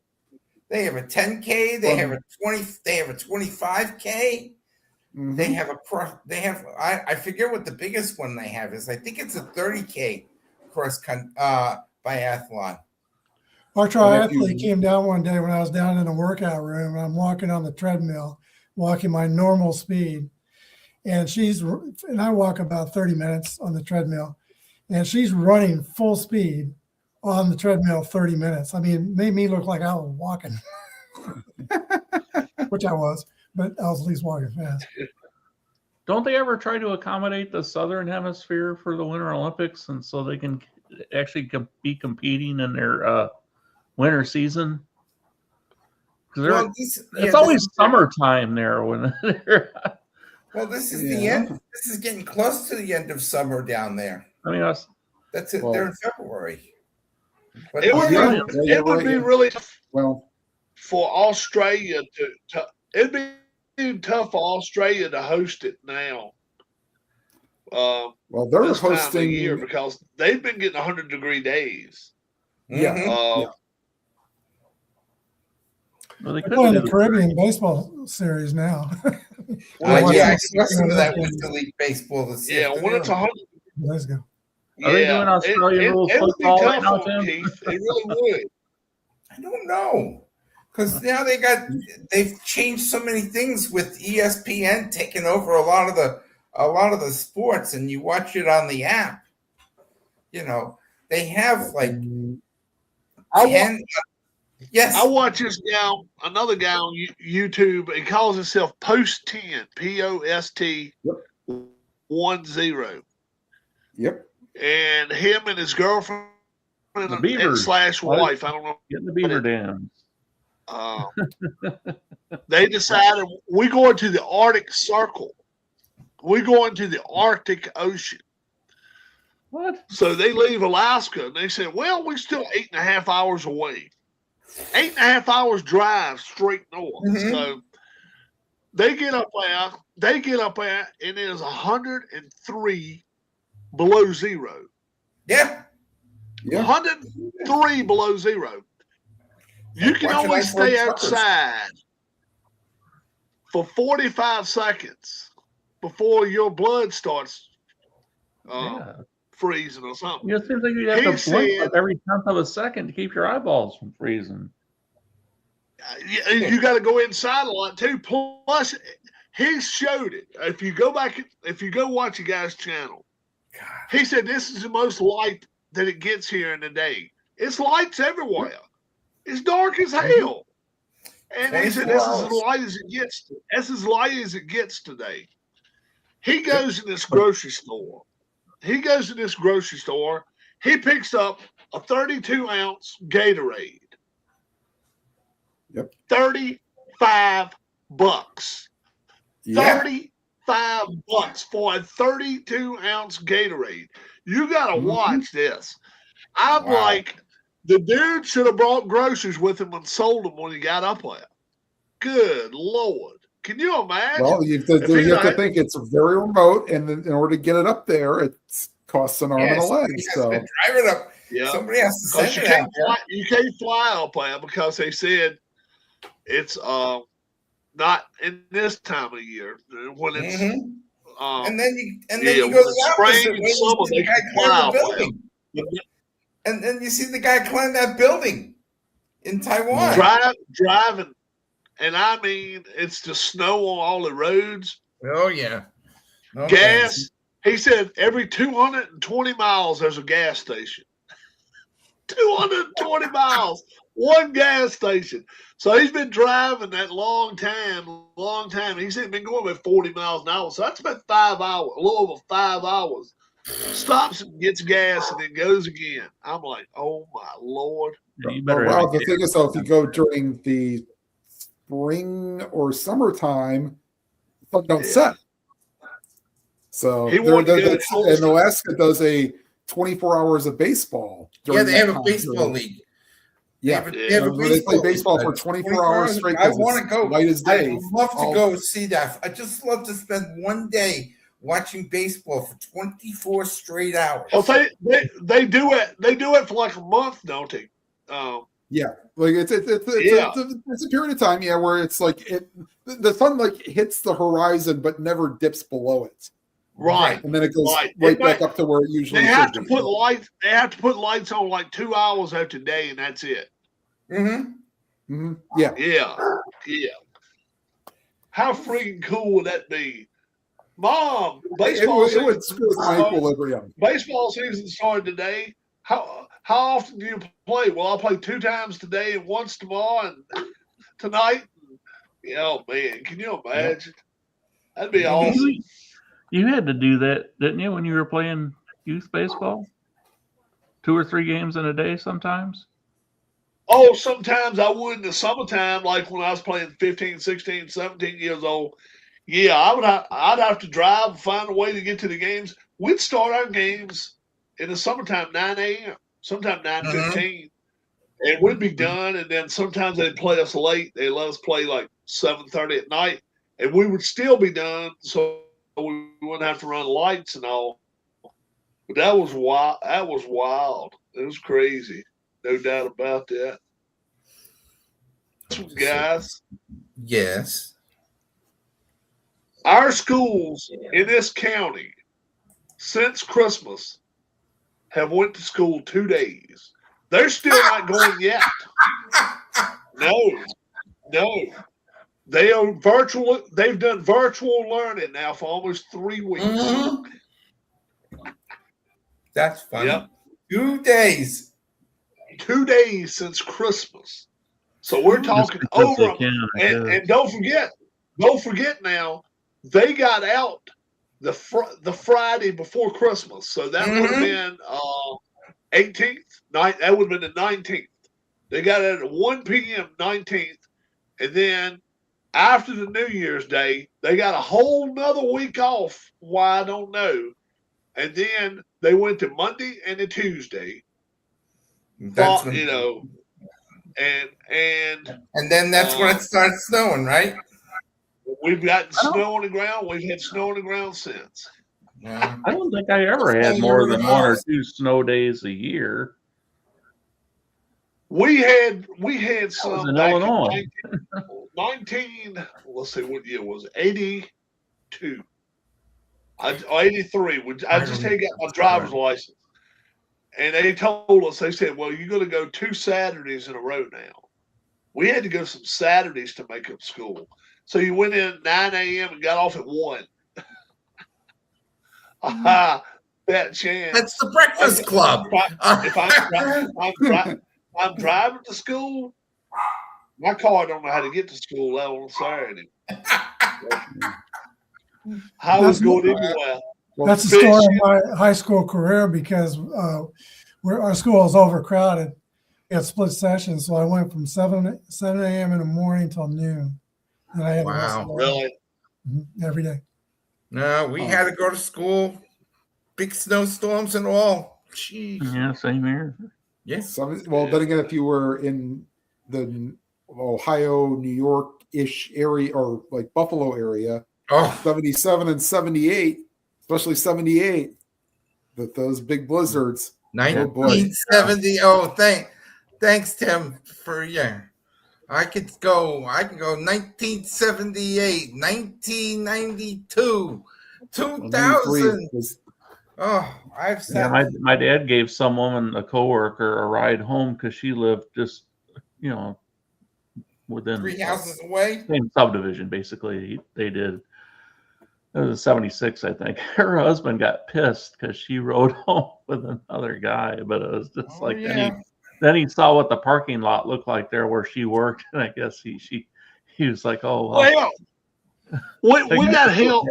They have a 10K. They have a 20. They have a 25K.
Mhm.
They have I forget what the biggest one they have is. I think it's a 30K biathlon.
Our
And if you-
triathlete came down one day when I was down in the workout room, and I'm walking on the treadmill, walking my normal speed. And I walk about 30 minutes on the treadmill, and she's running full speed on the treadmill 30 minutes. I mean, it made me look like I was walking, which I was, but I was at least walking fast.
Don't they ever try to accommodate the Southern Hemisphere for the Winter Olympics, and so they can actually be competing in their winter season? Because it's always summertime there when they're.
Well, this is the end. This is getting close to the end of summer down there.
I mean,
That's it. They're in February. But
It would be really tough
Well,
for Australia to. It'd be tough for Australia to host it now.
well, they're
This time of
hosting
year because they've been getting 100-degree days.
Yeah.
Mhm.
well, they
They're
could
playing
do
the Caribbean baseball series now.
I saw some of that with the League Baseball this
Yeah, when it's 100.
Let's go.
Are they doing Australian rules
it would be
football right
tough
now,
on them,
Tim?
Keith. It really would.
I don't know, because now they've changed so many things with ESPN taking over a lot of the sports, and you watch it on the app. You know, they have like 10. Yes,
I watch this guy, another guy on YouTube. He calls himself Post 10, POST 10.
Yep.
And him and his girlfriend
The Beavers.
/ wife, I don't know.
Getting the beaver dams.
They decided we're going to the Arctic Circle. We're going to the Arctic Ocean.
What?
So they leave Alaska and they said, well, we're still 8.5 hours away. 8.5 hours drive straight north.
Mhm.
So they get up there, and it is 103 below zero.
yeah.
103 below zero. You can
Watching
only
ice
stay
road truckers.
outside for 45 seconds before your blood starts
Yeah.
freezing or something.
You know, it seems like you have
He
to blink
said-
every tenth of a second to keep your eyeballs from freezing.
You got to go inside a lot too. Plus, he showed it. If you go watch the guy's channel, he said this is the most light that it gets here in the day. It's lights everywhere. It's dark as hell. And he said this is as light as it gets. That's as light as it gets today. He goes in this grocery store. He picks up a 32-ounce Gatorade.
Yep.
$35.
Yeah.
$35 for a 32-ounce Gatorade. You got to watch this. I'm
Wow.
like, the dude should have brought groceries with him and sold them when he got up there. Good Lord. Can you imagine?
Well, you have to think it's very remote, and then in order to get it up there, it costs an arm and a leg. So
drive it up.
Yeah.
Somebody has to send
You
it
can't,
out there.
you can't fly up there because they said it's not in this time of year when it's
Mhm. And then you
yeah,
go
when
the
it's spring
opposite
and
way. You
summer,
see
they
the guy
can
climb
fly
the
up
building, and then you see the guy climb that building in Taiwan.
and I mean, it's just snow on all the roads.
Oh yeah. No
Gas.
thanks.
He said every 220 miles there's a gas station. 220 miles, one gas station. So he's been driving that long time. He said he's been going about 40 miles an hour. So that's about 5 hours, a little over 5 hours. Stops and gets gas and then goes again. I'm like, oh my Lord.
You better
well,
have
the thing is, though, if you go during the spring or summertime, the sun don't set. So
He wanted to go to
and Alaska does a 24 hours of baseball.
Yeah,
during
they
that
have a
time
baseball
period.
league.
Yeah,
They have a
they play baseball
league.
for 24 hours straight.
I want to go.
Light as day.
I'd love to go see that. I just love to spend one day watching baseball for 24 straight hours.
Well, they do it. They do it for like a month, don't they?
Yeah, like it's a period of time, yeah, where it's like the sun like hits the horizon but never dips below it.
Right,
and then it goes right back up to where it usually.
They have to put lights. They have to put lights on like 2 hours out today, and that's it.
Mm-hmm. Yeah.
How freaking cool would that be, Mom? Baseball
it would screw my equilibrium.
Baseball season started today. How often do you play? Well, I'll play 2 times today and once tomorrow and tonight. Oh man, can you imagine? That'd be awesome.
You had to do that, didn't you, when you were playing youth baseball? 2 or 3 games in a day sometimes?
Oh, sometimes I would in the summertime, like when I was playing 15, 16, 17 years old. Yeah, I'd have to drive and find a way to get to the games. We'd start our games in the summertime, 9 a.m., sometime 9:15. And we'd be done, and then sometimes they'd play us late. They'd let us play like 7:30 at night, and we would still be done, so we wouldn't have to run lights and all. But that was wild. It was crazy. No doubt about that. Guys.
Yes.
Our schools in this county since Christmas have went to school 2 days. They're still not going yet. No. They are virtual. They've done virtual learning now for almost 3 weeks.
Mm-hmm. That's funny.
Yep.
2 days.
2 days since Christmas. So we're talking over them. And don't forget now, they got out the Friday before Christmas. So that would have been 18th night. That would have been the 19th. They got it at 1 p.m. 19th. And then after the New Year's Day, they got a whole nother week off. Why, I don't know. And then they went to Monday and a Tuesday.
That's
and
then that's when it starts snowing, right?
We've gotten snow on the ground. We've had snow on the ground since.
Yeah.
I don't think I ever had more than 1 or 2 snow days a year.
We had some
in
back
Illinois.
in let's see, what year was it? 82. 83. I just had got my driver's license. And they told us, they said, well, you're going to go 2 Saturdays in a row now. We had to go some Saturdays to make up school. So you went in at 9 a.m. and got off at 1. That chance.
That's the Breakfast Club.
If I'm driving to school, my car don't know how to get to school out on Saturday. I was going anywhere.
That's the story of my high school career because our school was overcrowded. We had split sessions, so I went from 7 a.m. in the morning till noon. And I had
Really?
Every day.
No, we had to go to school. Big snowstorms and all. Jeez.
Yeah, same here.
Yes.
Then again, if you were in the Ohio, New York-ish area or like Buffalo area, 77 and 78, especially 78, with those big blizzards.
1970. Thanks, Tim, for I could go 1978, 1992, 2000. I've sat.
Yeah, my dad gave some woman, a coworker, a ride home because she lived just, within
3 houses away.
same subdivision. Basically, they did. It was 76, I think. Her husband got pissed because she rode home with another guy, but it was just then he saw what the parking lot looked like there where she worked, and I guess he was like, oh
well. We got hell.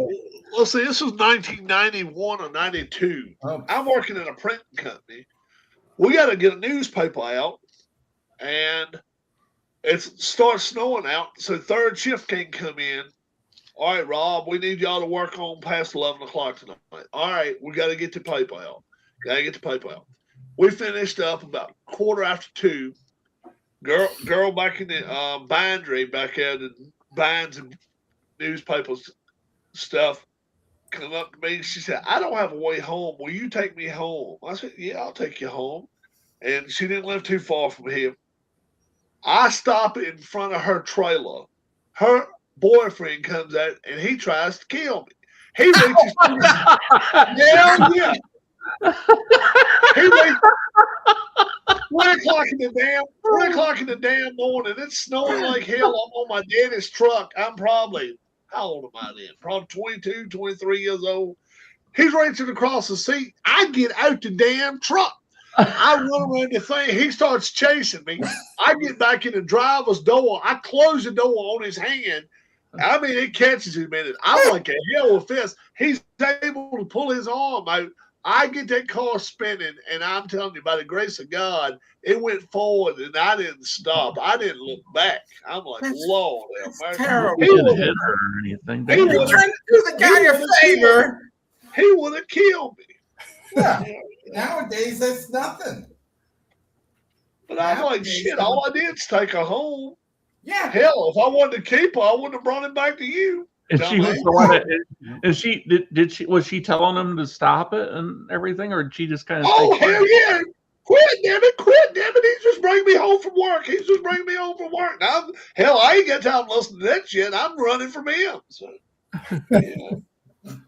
Let's see, this was 1991 or 92. I'm working in a printing company. We got to get a newspaper out, and it starts snowing out, so third shift can't come in. All right, Rob, we need y'all to work on past 11 o'clock tonight. All right, we got to get the paper out. We finished up about 2:15. Girl back in the bindery back there that binds and newspapers stuff come up to me. She said, I don't have a way home. Will you take me home? I said, yeah, I'll take you home. And she didn't live too far from here. I stop in front of her trailer. Her boyfriend comes out and he tries to kill me. He reaches yeah. He reaches 3 o'clock in the damn morning. It's snowing like hell. I'm on my daddy's truck. I'm probably, how old am I then? Probably 22, 23 years old. He's reaching across the seat. I get out the damn truck. I run around the thing. He starts chasing me. I get back in the driver's door. I close the door on his hand. I mean, it catches him in it. I'm like a hell of a fist. He's able to pull his arm out. I get that car spinning, and I'm telling you, by the grace of God, it went forward, and I didn't stop. I didn't look back. I'm like, Lord,
that's terrible.
He didn't hit her or anything.
He was trying to do the guy a favor.
He would have killed me.
Yeah. Nowadays, that's nothing.
But I'm like, shit, all I did is take her home.
Yeah.
Hell, if I wanted to keep her, I wouldn't have brought him back to you.
And she was the one that, and she did she was she telling him to stop it and everything, or did she just kind of
hell yeah. Quit, damn it. He's just bringing me home from work. Now, hell, I ain't got time to listen to that shit. I'm running from him. So, yeah.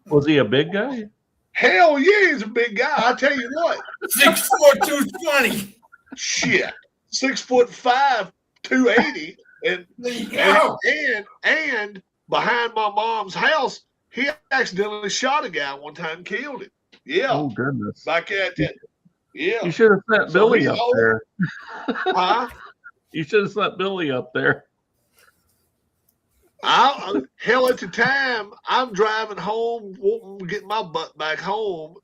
Was he a big guy?
Hell yeah, he's a big guy. I tell you what.
6'4", 220.
Shit. 6'5", 280. And behind my mom's house, he accidentally shot a guy one time and killed him. Yeah.
Oh goodness.
Back at that. Yeah.
You should have sent Billy up there.
Huh?
You should have sent Billy up there.
Hell, at the time, I'm driving home, wanting to get my butt back home,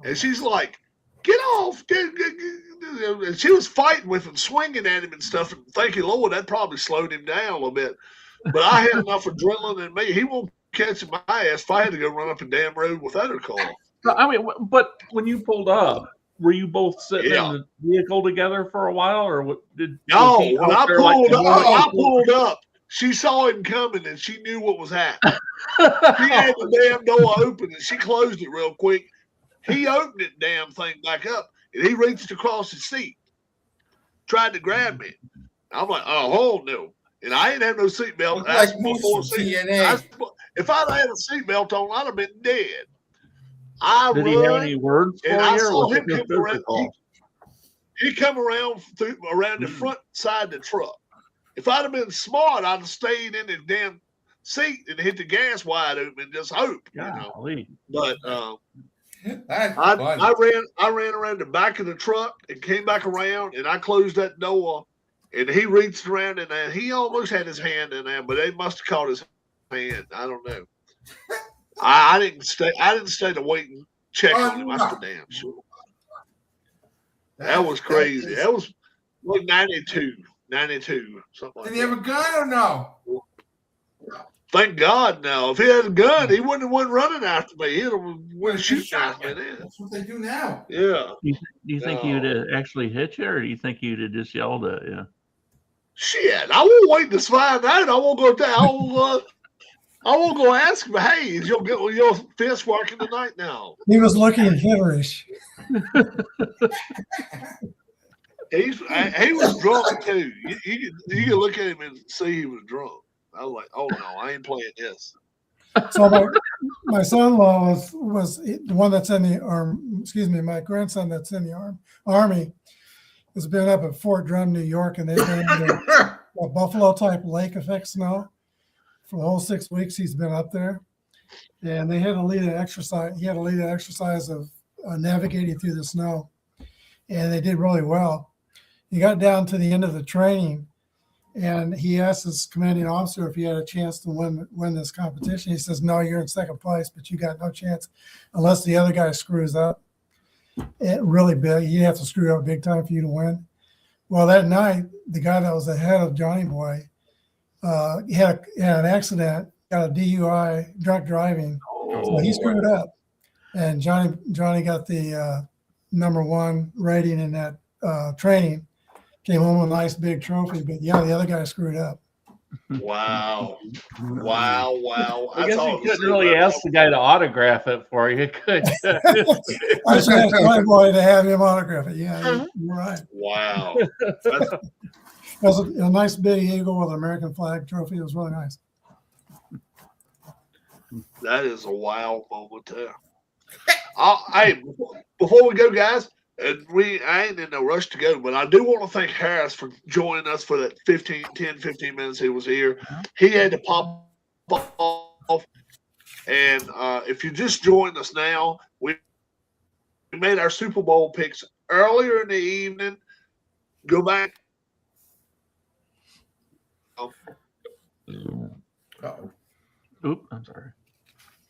and she's like, get off. And she was fighting with him, swinging at him and stuff, and thank you, Lord, that probably slowed him down a little bit. But I had enough adrenaline in me. He won't catch my ass if I had to go run up a damn road without her car.
I mean, but when you pulled up, were you both sitting in the vehicle together for a while, or what?
No, when I pulled up, she saw him coming and she knew what was happening. She had the damn door open and she closed it real quick. He opened it damn thing back up and he reached across his seat, tried to grab me. I'm like, oh no. And I ain't have no seatbelt.
Like
if I'd had a seatbelt on, I'd have been dead.
Did he have any words for you?
I saw him come around. He come around around the front side of the truck. If I'd have been smart, I'd have stayed in the damn seat and hit the gas wide open and just hope.
Golly.
But I ran around the back of the truck and came back around and I closed that door and he reached around in there. He almost had his hand in there, but they must have caught his hand. I don't know. I didn't stay to wait and check on him. That's the damn sure. That was crazy. That was like 92, something like that.
Did he have a gun or no?
Thank God, no. If he had a gun, he wouldn't have went running after me. He'd have shooting after me then.
That's what they do now.
Yeah.
Do you think he would have actually hit you, or do you think he would have just yelled at you?
Shit, I won't wait to find out. I won't go down. I won't go ask him, hey, is your fist working tonight now?
He was looking Hitterish.
He was drunk too. You can look at him and see he was drunk. I was like, oh no, I ain't playing this.
So my son-in-law was the one that's in the army. Excuse me, my grandson that's in the army has been up at Fort Drum, New York, and they've been a buffalo type lake effect snow for the whole 6 weeks he's been up there. And they had to lead an exercise. He had to lead an exercise of navigating through the snow. And they did really well. He got down to the end of the training and he asked his commanding officer if he had a chance to win this competition. He says, no, you're in second place, but you got no chance unless the other guy screws up. It really big. You have to screw up big time for you to win. Well, that night, the guy that was ahead of Johnny Boy he had an accident, got a DUI, drunk driving. So he screwed up. And Johnny got the number one rating in that training. Came home with a nice big trophy, but yeah, the other guy screwed up.
Wow. Wow.
I guess you couldn't really ask the guy to autograph it for you, could you?
I should ask my boy to have him autograph it. Yeah, you're right.
Wow.
It was a nice big eagle with an American flag trophy. It was really nice.
That is a wow moment there. Hey, before we go, guys, and I ain't in no rush to go, but I do want to thank Harris for joining us for that 15 minutes he was here. He had to pop off. And if you just joined us now, we made our Super Bowl picks earlier in the evening. Go back.
Uh-oh. Oop, I'm sorry.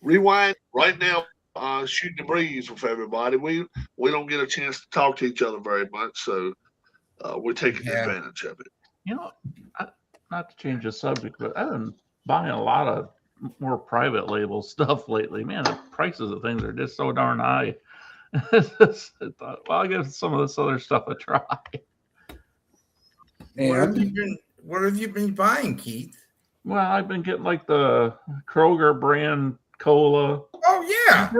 Rewind right now. Shooting the breeze with everybody. We don't get a chance to talk to each other very much, so we're taking advantage of it.
You know, not to change the subject, but I've been buying a lot of more private label stuff lately. Man, the prices of things are just so darn high. I thought, well, I'll give some of this other stuff a try.
And
what have you been buying, Keith?
Well, I've been getting like the Kroger brand cola.
Oh yeah,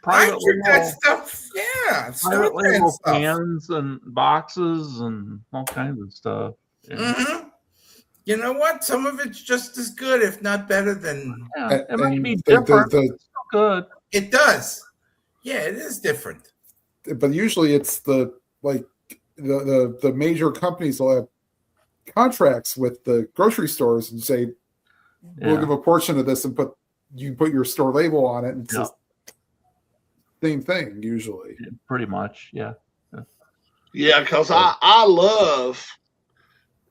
private label,
that stuff. Yeah,
private label cans and boxes and all kinds of stuff. Yeah.
Mm-hmm. You know what? Some of it's just as good, if not better than.
Yeah, it might be different. It's still good.
It does. Yeah, it is different.
But usually, it's the major companies will have contracts with the grocery stores and say, "We'll give a portion of this and put your store label on it," and it's the same thing usually.
Yeah, pretty much, yeah.
Yeah, because I love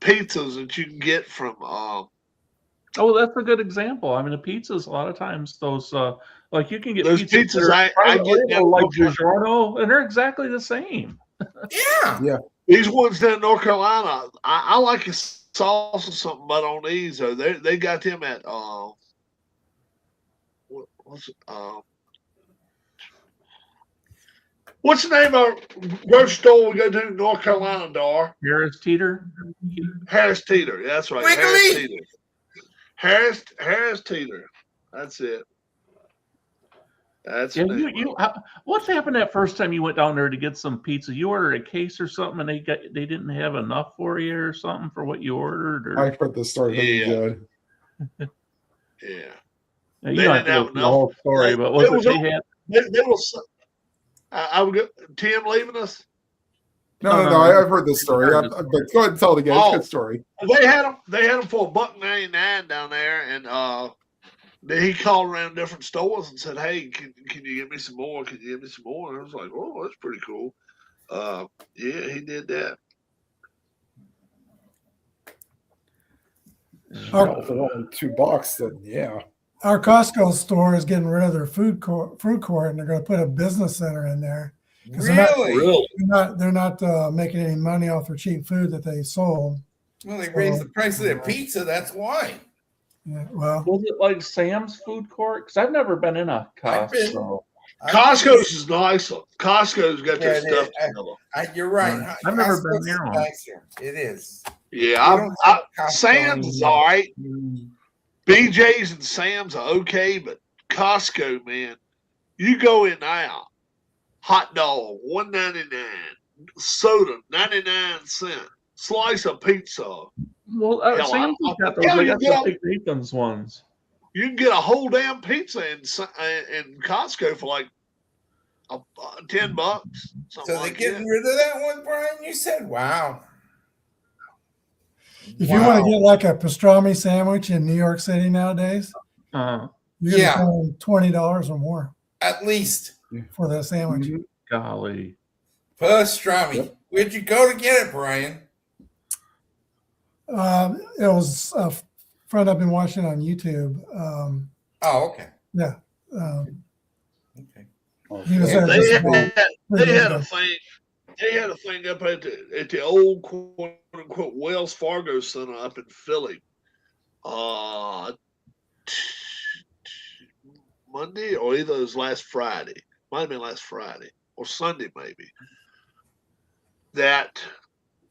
pizzas that you can get from.
Oh, that's a good example. I mean, the pizzas a lot of times those like you can get
those pizzas I get
them like DiGiorno, and they're exactly the same.
Yeah.
These ones down in North Carolina, I like a sauce or something, but on these though, they got them at what's the name of grocery store we go to in North Carolina, Dar?
Harris Teeter.
Harris Teeter. That's right.
Wiggly.
Harris Teeter. That's it. That's
what's happened that first time you went down there to get some pizza? You ordered a case or something, and they didn't have enough for you or something for what you ordered. Or...
I've heard this story. Good.
Yeah.
Now, you don't have to know the whole story, but what they had?
There was. I would go. Tim leaving us.
No. I've heard this story. But go ahead and tell it again. It's a good story.
They had them for $1.99 down there, and he called around different stores and said, "Hey, can you get me some more? Can you get me some more?" And I was like, "Oh, that's pretty cool." Yeah, he did that.
For only $2, then yeah.
Our Costco store is getting rid of their food court, and they're going to put a business center in there.
Really?
They're not making any money off their cheap food that they sold.
Well, they raised the price of their pizza. That's why.
Yeah, well,
was it like Sam's Food Court? Because I've never been in a Costco.
Costco's is nicer. Costco's got their stuff together.
You're right.
I've never been near one.
It is.
Yeah, Sam's is all right. BJ's and Sam's are okay, but Costco, man, you go in now, hot dog $1.99, soda 99¢, slice of pizza.
Well, Sam's has got those. They got the Nathan's ones.
You can get a whole damn pizza in Costco for like $10.
So they're getting rid of that one, Brian? You said, wow.
If you want to get like a pastrami sandwich in New York City nowadays,
Uh,
you're paying $20 or more
at least
for that sandwich.
golly.
Pastrami.
Yep.
Where'd you go to get it, Brian?
It was a friend I've been watching on YouTube.
Oh, okay.
Yeah.
Okay.
He was there
They
just
had,
about 3
they
days
had
ago.
a thing. They had a thing up at the old quote unquote Wells Fargo Center up in Philly. Monday or either it was last Friday. Might have been last Friday or Sunday maybe. That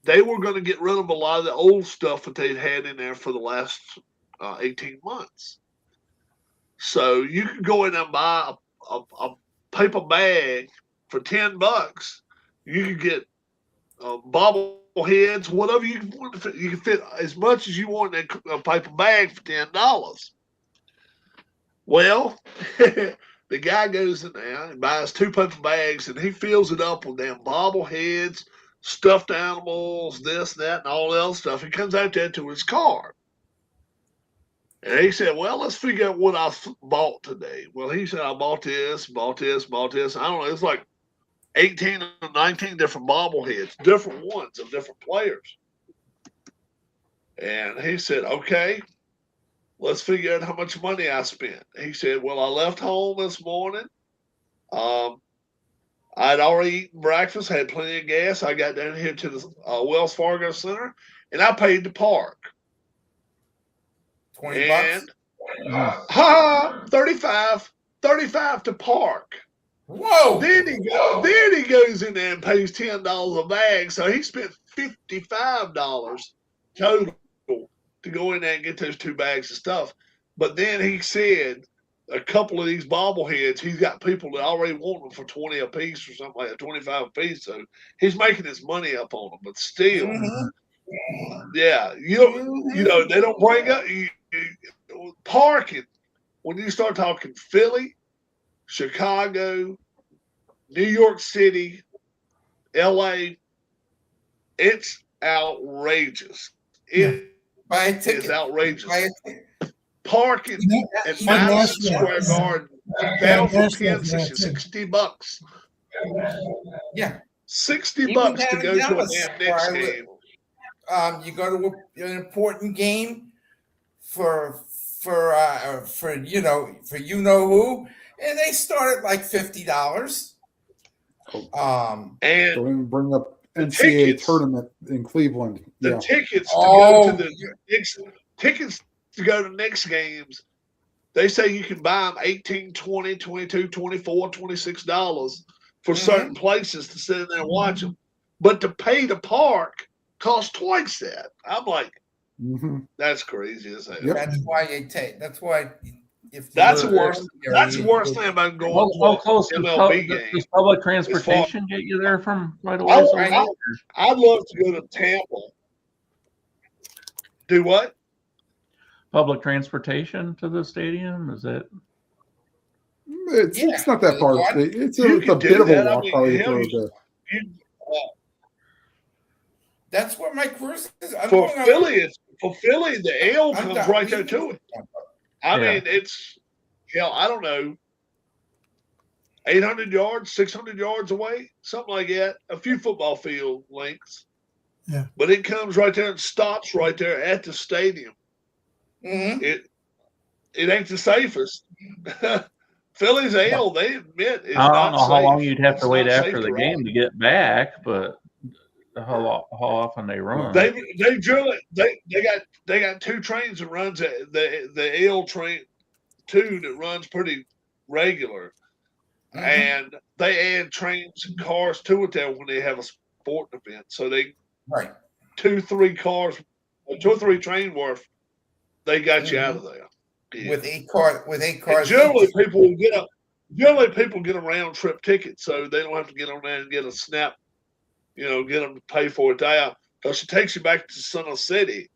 they were going to get rid of a lot of the old stuff that they'd had in there for the last 18 months. So you could go in and buy a paper bag for $10. You could get bobbleheads, whatever you want. You can fit as much as you want in a paper bag for $10. Well, the guy goes in there and buys 2 paper bags, and he fills it up with damn bobbleheads, stuffed animals, this, that, and all that other stuff. He comes out there to his car. And he said, well, let's figure out what I bought today. Well, he said, I bought this. I don't know. It's like 18 or 19 different bobbleheads, different ones of different players. And he said, okay, let's figure out how much money I spent. He said, well, I left home this morning. I'd already eaten breakfast, had plenty of gas. I got down here to the Wells Fargo Center, and I paid to park.
$20.
Ha! 35 to park.
Whoa!
Then he goes in there and pays $10 a bag, so he spent $55 total to go in there and get those 2 bags of stuff. But then he said a couple of these bobbleheads, he's got people that already want them for 20 a piece or something like that, 25 a piece. So he's making his money up on them. But still, yeah, you know, they don't bring up parking when you start talking Philly, Chicago, New York City, LA. It's outrageous. It is outrageous. Parking at Madison Square Garden, $1,010, $60.
Yeah,
$60 to go to a damn Knicks game.
You go to an important game for you know who, and they start at like $50.
And
don't
even bring up NCAA tournament in Cleveland.
The tickets to go to the Knicks, tickets to go to Knicks games, they say you can buy them $18, $20, $22, $24, $26 for certain places to sit in there and watch them. But to pay to park costs twice that. I'm like, that's crazy as hell.
Yep. That's why you take. That's why.
That's the worst. That's the worst thing about going to an MLB game.
Does public transportation get you there from right away?
I'd love to go to Tampa. Do what?
Public transportation to the stadium? Is it?
It's not that far. It's a bit of a walk, probably.
That's what my cruise is.
For Philly, the L comes right there to it. I mean, it's, I don't know, 800 yards, 600 yards away, something like that. A few football field lengths.
Yeah.
But it comes right there and stops right there at the stadium. It ain't the safest. Philly's L, they admit it's not safe.
I don't know how long you'd have to wait after the game to get back, but how often they run.
They drill it. They got 2 trains that runs the L train 2 that runs pretty regular, and they add trains and cars to it there when they have a sporting event. So they 2-3 cars, 2 or 3 train worth. They got you out of there. Yeah.
With 8 cars.
And generally, people get a round trip ticket, so they don't have to get on there and get a snap. Get them to pay for it there, because it takes you back to Center City.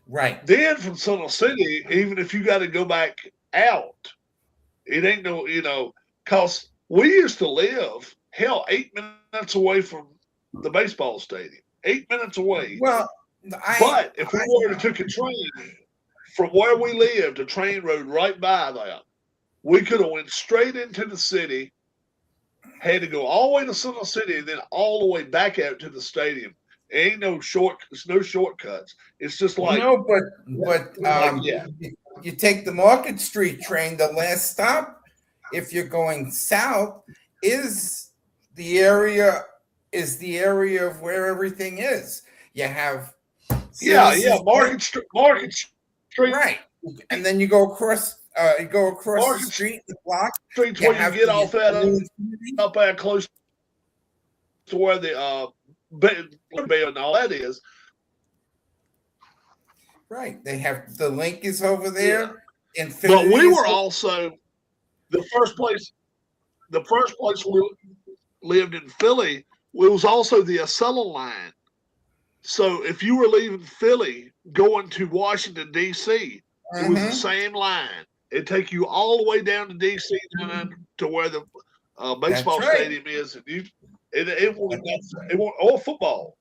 Right.
Then from Center City, even if you got to go back out, it ain't because we used to live, 8 minutes away from the baseball stadium. 8 minutes away.
Well,
But if we were to take a train from where we lived, a train rode right by there, we could have went straight into the city, had to go all the way to Center City, and then all the way back out to the stadium. Ain't no it's no shortcuts. It's just like
no, but
yeah.
you take the Market Street train. The last stop, if you're going south, is the area of where everything is. You have
Market Street,
right, and then you go across
Market
the street, the block.
Street's where you get off at up there close to where the Bay and all that is.
Right, they have the link is over there.
Yeah.
Infinity
But we were also the first place we lived in Philly. It was also the Acela line. So if you were leaving Philly going to Washington D.C., it was the same line. It'd take you all the way down to D.C. to where the baseball stadium is, and it won't or football.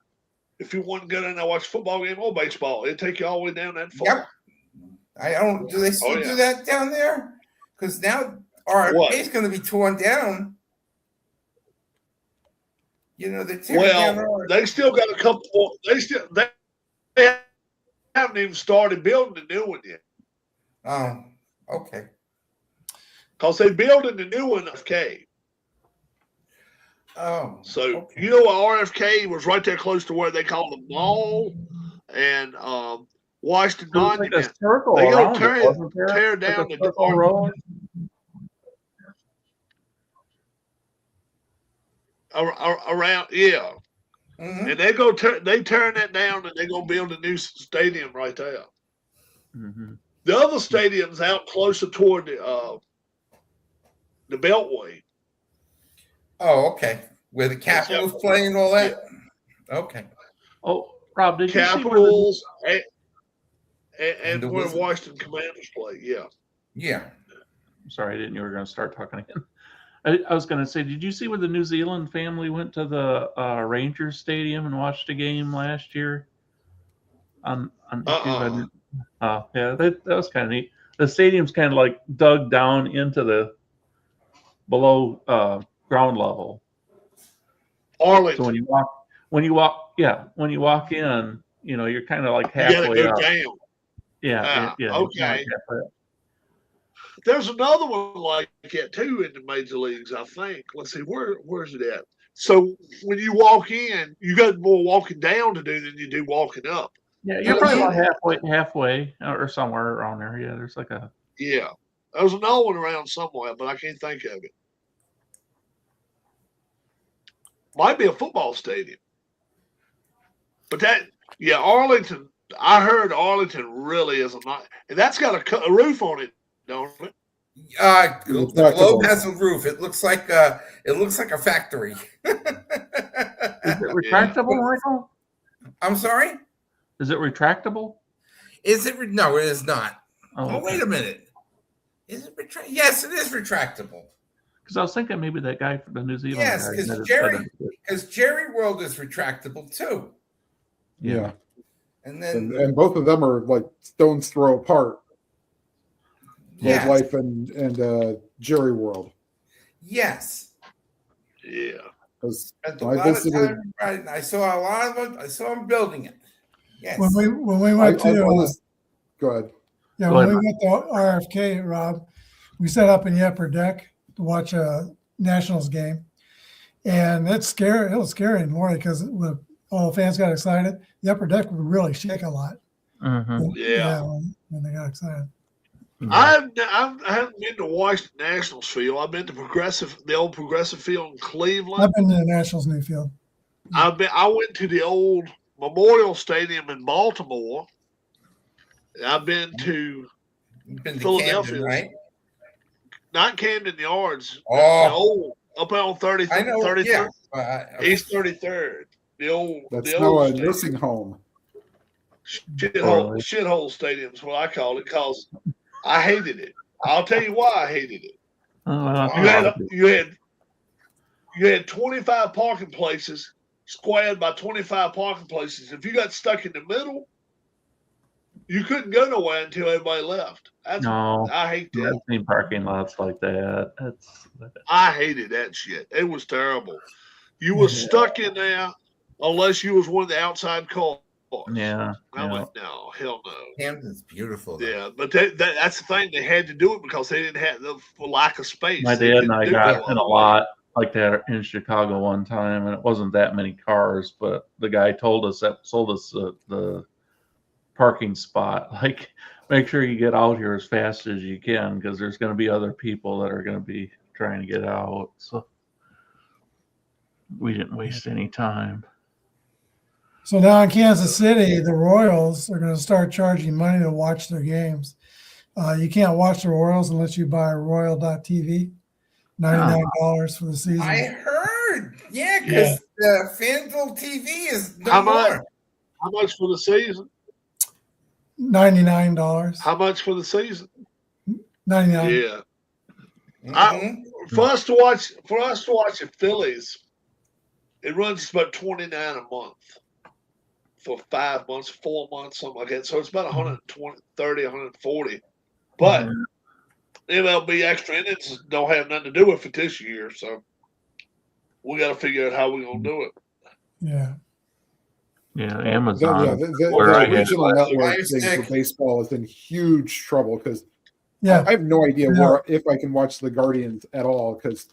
If you want to go down there and watch a football game or baseball, it'd take you all the way down that far.
Yep. I don't. Do they still do that down there? Because now RFK is going to be torn down. You know, they're tearing down.
They still got a couple more. They haven't even started building the new one yet.
Oh, okay.
Because they're building the new one RFK.
Oh,
so
okay.
you know RFK was right there close to where they call the mall and Washington Monument.
Like a circle
they
around
tear down
the road.
Around, yeah. Mm-hmm. And they tearing that down and they're gonna build a new stadium right there.
Mm-hmm.
The other stadium's out closer toward the Beltway.
Oh, okay. Where the Capitals play and all that. Yeah. Okay.
Oh, Rob, did
Capitals
you see
and where Washington Commanders play? Yeah.
Yeah.
I'm sorry, I didn't. You were going to start talking again. I was going to say, did you see where the New Zealand family went to the Rangers Stadium and watched a game last year? Yeah, that was kind of neat. The stadium's kind of like dug down into the below ground level.
Arlington.
So when you walk in, you know, you're kind of like halfway up.
Down.
Yeah.
Okay. There's another one like that too in the major leagues, I think. Let's see, where's it at? So when you walk in, you got more walking down to do than you do walking up.
Yeah, you're probably about halfway or somewhere around there. Yeah, there's like a.
Yeah, there's another one around somewhere, but I can't think of it. Might be a football stadium. But Arlington, I heard Arlington really is and that's got a roof on it, don't it?
The globe has a roof. It looks like a factory.
Is it retractable, Michael?
I'm sorry?
Is it retractable?
Is it? No, it is not.
Oh, okay.
Wait a minute. Is it retractable? Yes, it is retractable.
Because I was thinking maybe that guy from the New Zealand.
Yes, because Jerry World is retractable too.
Yeah.
And then
and both of them are like stone's throw apart.
Yes.
Life and Jerry World.
Yes.
Yeah.
I saw a lot of them. I saw them building it. Yes.
When we went to
go ahead.
Yeah, when we went to RFK, Rob, we set up in the upper deck to watch a Nationals game, and it was scary in the morning because when all the fans got excited, the upper deck would really shake a lot.
Mm-hmm.
Yeah,
when they got excited.
I haven't been to Washington Nationals field. I've been to the old Progressive Field in Cleveland.
I've been to the Nationals new field.
I went to the old Memorial Stadium in Baltimore. I've been to Philadelphia,
Camden, right?
Not Camden Yards.
Oh,
the old up on 33rd.
I know. 33rd,
East 33rd. The old.
That's
the
now
old
a
stadium.
nursing home.
Shithole stadium is what I call it because I hated it. I'll tell you why I hated it. You had 25 parking places squared by 25 parking places. If you got stuck in the middle, you couldn't go nowhere until everybody left. I hate that.
I've seen parking lots like that.
I hated that shit. It was terrible. You were stuck in there unless you was one of the outside cars.
Yeah.
I went, no, hell no.
Camden's beautiful. Though.
Yeah, but that's the thing. They had to do it because they didn't have the lack of space.
My dad and I got in a lot like that in Chicago one time, and it wasn't that many cars, but the guy sold us the parking spot. Like, make sure you get out here as fast as you can because there's going to be other people that are going to be trying to get out. So we didn't waste any time.
So now in Kansas City, the Royals are going to start charging money to watch their games. You can't watch the Royals unless you buy Royal.tv, $99 for the season.
I heard, because FanDuel TV is
How much for the season?
$99.
How much for the season?
$99.
Yeah. For us to watch the Phillies, it runs about $29 a month. For 5 months, 4 months, something like that. So it's about 120, 30, 140. But MLB extra innings don't have nothing to do with it this year. So we got to figure out how we're going to do it.
Yeah.
Yeah, Amazon.
The regional network thing for baseball is in huge trouble because I have no idea if I can watch the Guardians at all because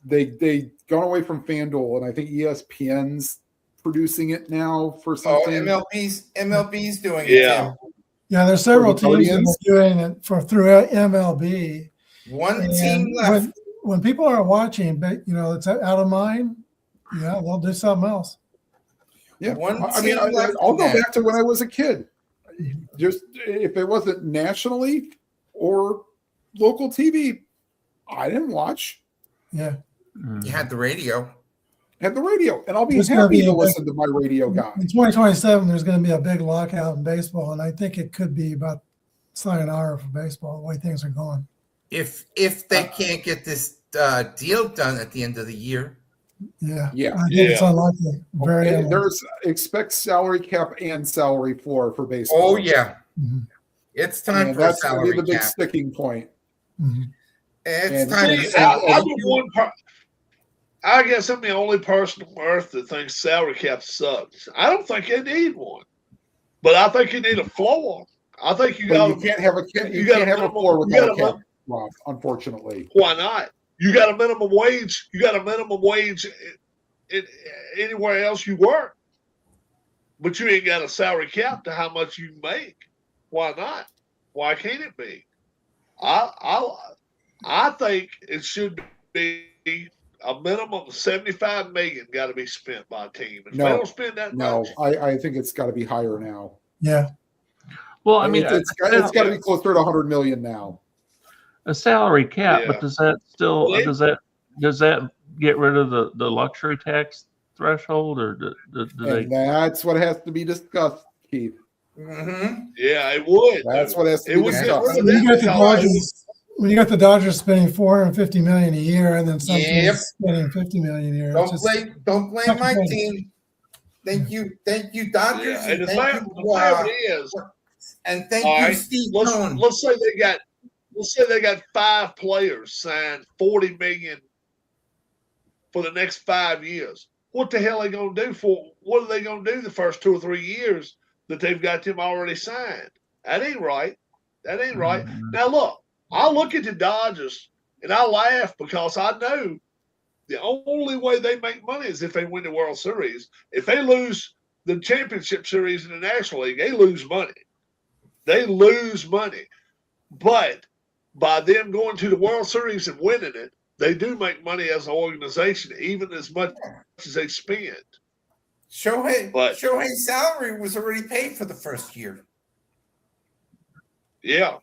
they gone away from FanDuel and I think ESPN's producing it now for something.
MLB's doing it.
Yeah.
Yeah, there's several teams that are doing it through MLB.
One team left.
When people are watching, but it's out of mind. Yeah, they'll do something else.
Yeah, I'll go back to when I was a kid. Just if it wasn't nationally or local TV, I didn't watch.
Yeah,
you had the radio.
And I'll be happy to listen to my radio guy.
In 2027, there's going to be a big lockout in baseball, and I think it could be about sayonara for baseball, the way things are going.
If they can't get this deal done at the end of the year.
Yeah. I think it's unlikely. Very unlikely.
There's expect salary cap and salary floor for baseball.
Oh, yeah. Mm-hmm. It's time for
that's
salary
the big
cap.
sticking point.
Mm-hmm.
It's time
I guess I'm the only person on earth that thinks salary cap sucks. I don't think you need one, but I think you need a floor. I think you
can't have a floor without a cap, Rob, unfortunately.
Why not? You got a minimum wage. You got a minimum wage anywhere else you work, but you ain't got a salary cap to how much you make. Why not? Why can't it be? I think it should be a minimum of $75 million got to be spent by a team. If they don't spend that much,
I think it's got to be higher now.
Yeah.
Well, I mean,
it's got to be closer to $100 million now.
A salary cap, but does that still does that get rid of the luxury tax threshold, or
that's what has to be discussed, Keith.
Mm-hmm.
Yeah, it would.
That's what has to be discussed.
When you got the Dodgers spending $450 million a year, and then some teams spending $50 million a year.
Don't blame my team. Thank you, Dodgers.
Yeah. And the fact is,
and thank you, Steve Cohen.
Let's say they got 5 players signed $40 million for the next 5 years. What the hell are they going to do what are they going to do the first 2 or 3 years that they've got them already signed? That ain't right. Mm-hmm. Now look, I look at the Dodgers and I laugh because I know the only way they make money is if they win the World Series. If they lose the championship series in the National League, they lose money. But by them going to the World Series and winning it, they do make money as an organization, even as much as they spend.
Shohei's salary was already paid for the first year.
Yeah.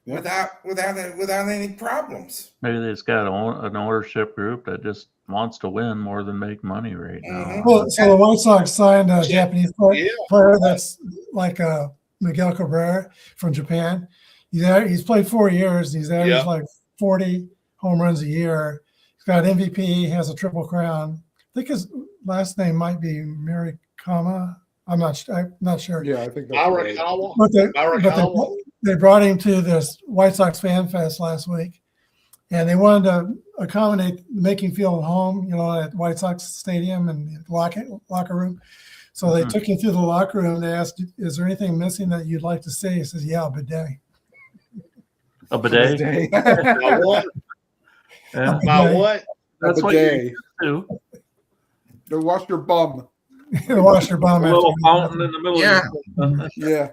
Without any problems.
Maybe they just got an ownership group that just wants to win more than make money right now.
Mm-hmm.
Well, so the White Sox signed a Japanese player that's like Miguel Cabrera from Japan. He's played 4 years. He's averaged like 40 home runs a year. He's got MVP. He has a triple crown think his last name might be Marikama. I'm not sure.
Yeah, I think that's right.
Arakawa.
But
Arakawa.
they brought him to this White Sox Fan Fest last week, and they wanted to accommodate, make him feel at home, at White Sox Stadium and locker room. So they took him through the locker room. They asked, "Is there anything missing that you'd like to see?" He says, "Yeah, a bidet."
A bidet.
Now what?
Yeah.
Now what?
That's what you do.
To wash your bum.
Wash your bum.
A little fountain in the middle.
Yeah.
Of
Yeah.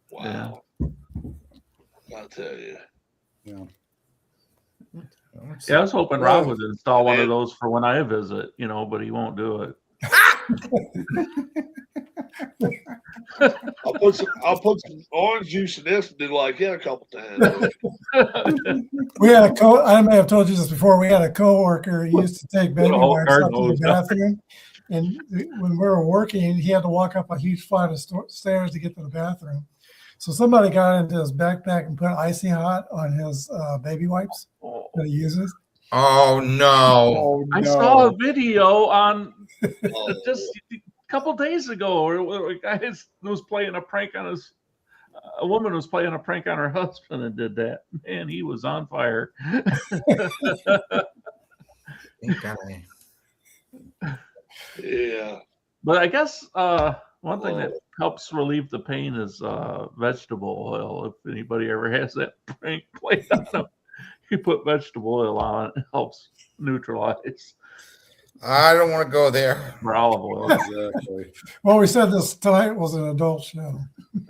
Wow. I'll tell you.
Yeah.
Yeah, I was hoping Rob would install one of those for when I visit, but he won't do it.
I'll put some orange juice in this and do like that a couple times.
We had I may have told you this before. We had a coworker who used to take baby wipes up to the bathroom, and when we were working, he had to walk up a huge flight of stairs to get to the bathroom. So somebody got into his backpack and put icy hot on his baby wipes that he uses.
Oh no!
Oh, no.
I saw a video on just a couple days ago where a guy was playing a prank on a woman was playing a prank on her husband and did that. Man, he was on fire.
Yeah.
But I guess one thing that helps relieve the pain is vegetable oil. If anybody ever has that prank played on them, you put vegetable oil on it. It helps neutralize.
I don't want to go there.
Or olive oil.
Exactly.
Well, we said this tonight was an adult show.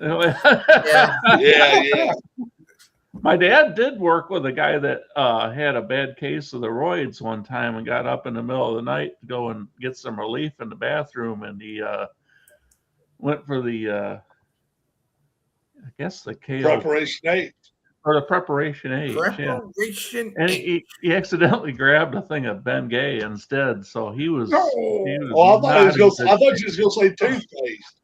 Yeah.
My dad did work with a guy that had a bad case of the roids one time and got up in the middle of the night to go and get some relief in the bathroom, and he went for the I guess the KO
Preparation 8.
or the preparation H.
Preparation
And
H.
he accidentally grabbed a thing of Ben Gay instead, so he was.
No.
Oh, I thought you was going to say toothpaste.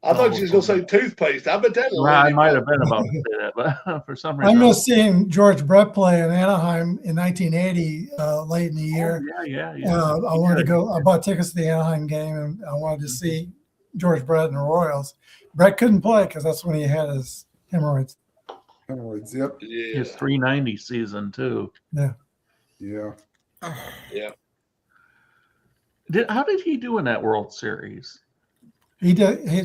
I thought you was going to say toothpaste. I bet that.
I might have been about to say that, but for some reason.
I miss seeing George Brett play in Anaheim in 1980, late in the year.
Yeah.
I wanted to go. I bought tickets to the Anaheim game, and I wanted to see George Brett and the Royals. Brett couldn't play because that's when he had his hemorrhoids.
Hemorrhoids, yep.
Yeah.
His 390 season too.
Yeah.
Yeah.
How did he do in that World Series?
He did. He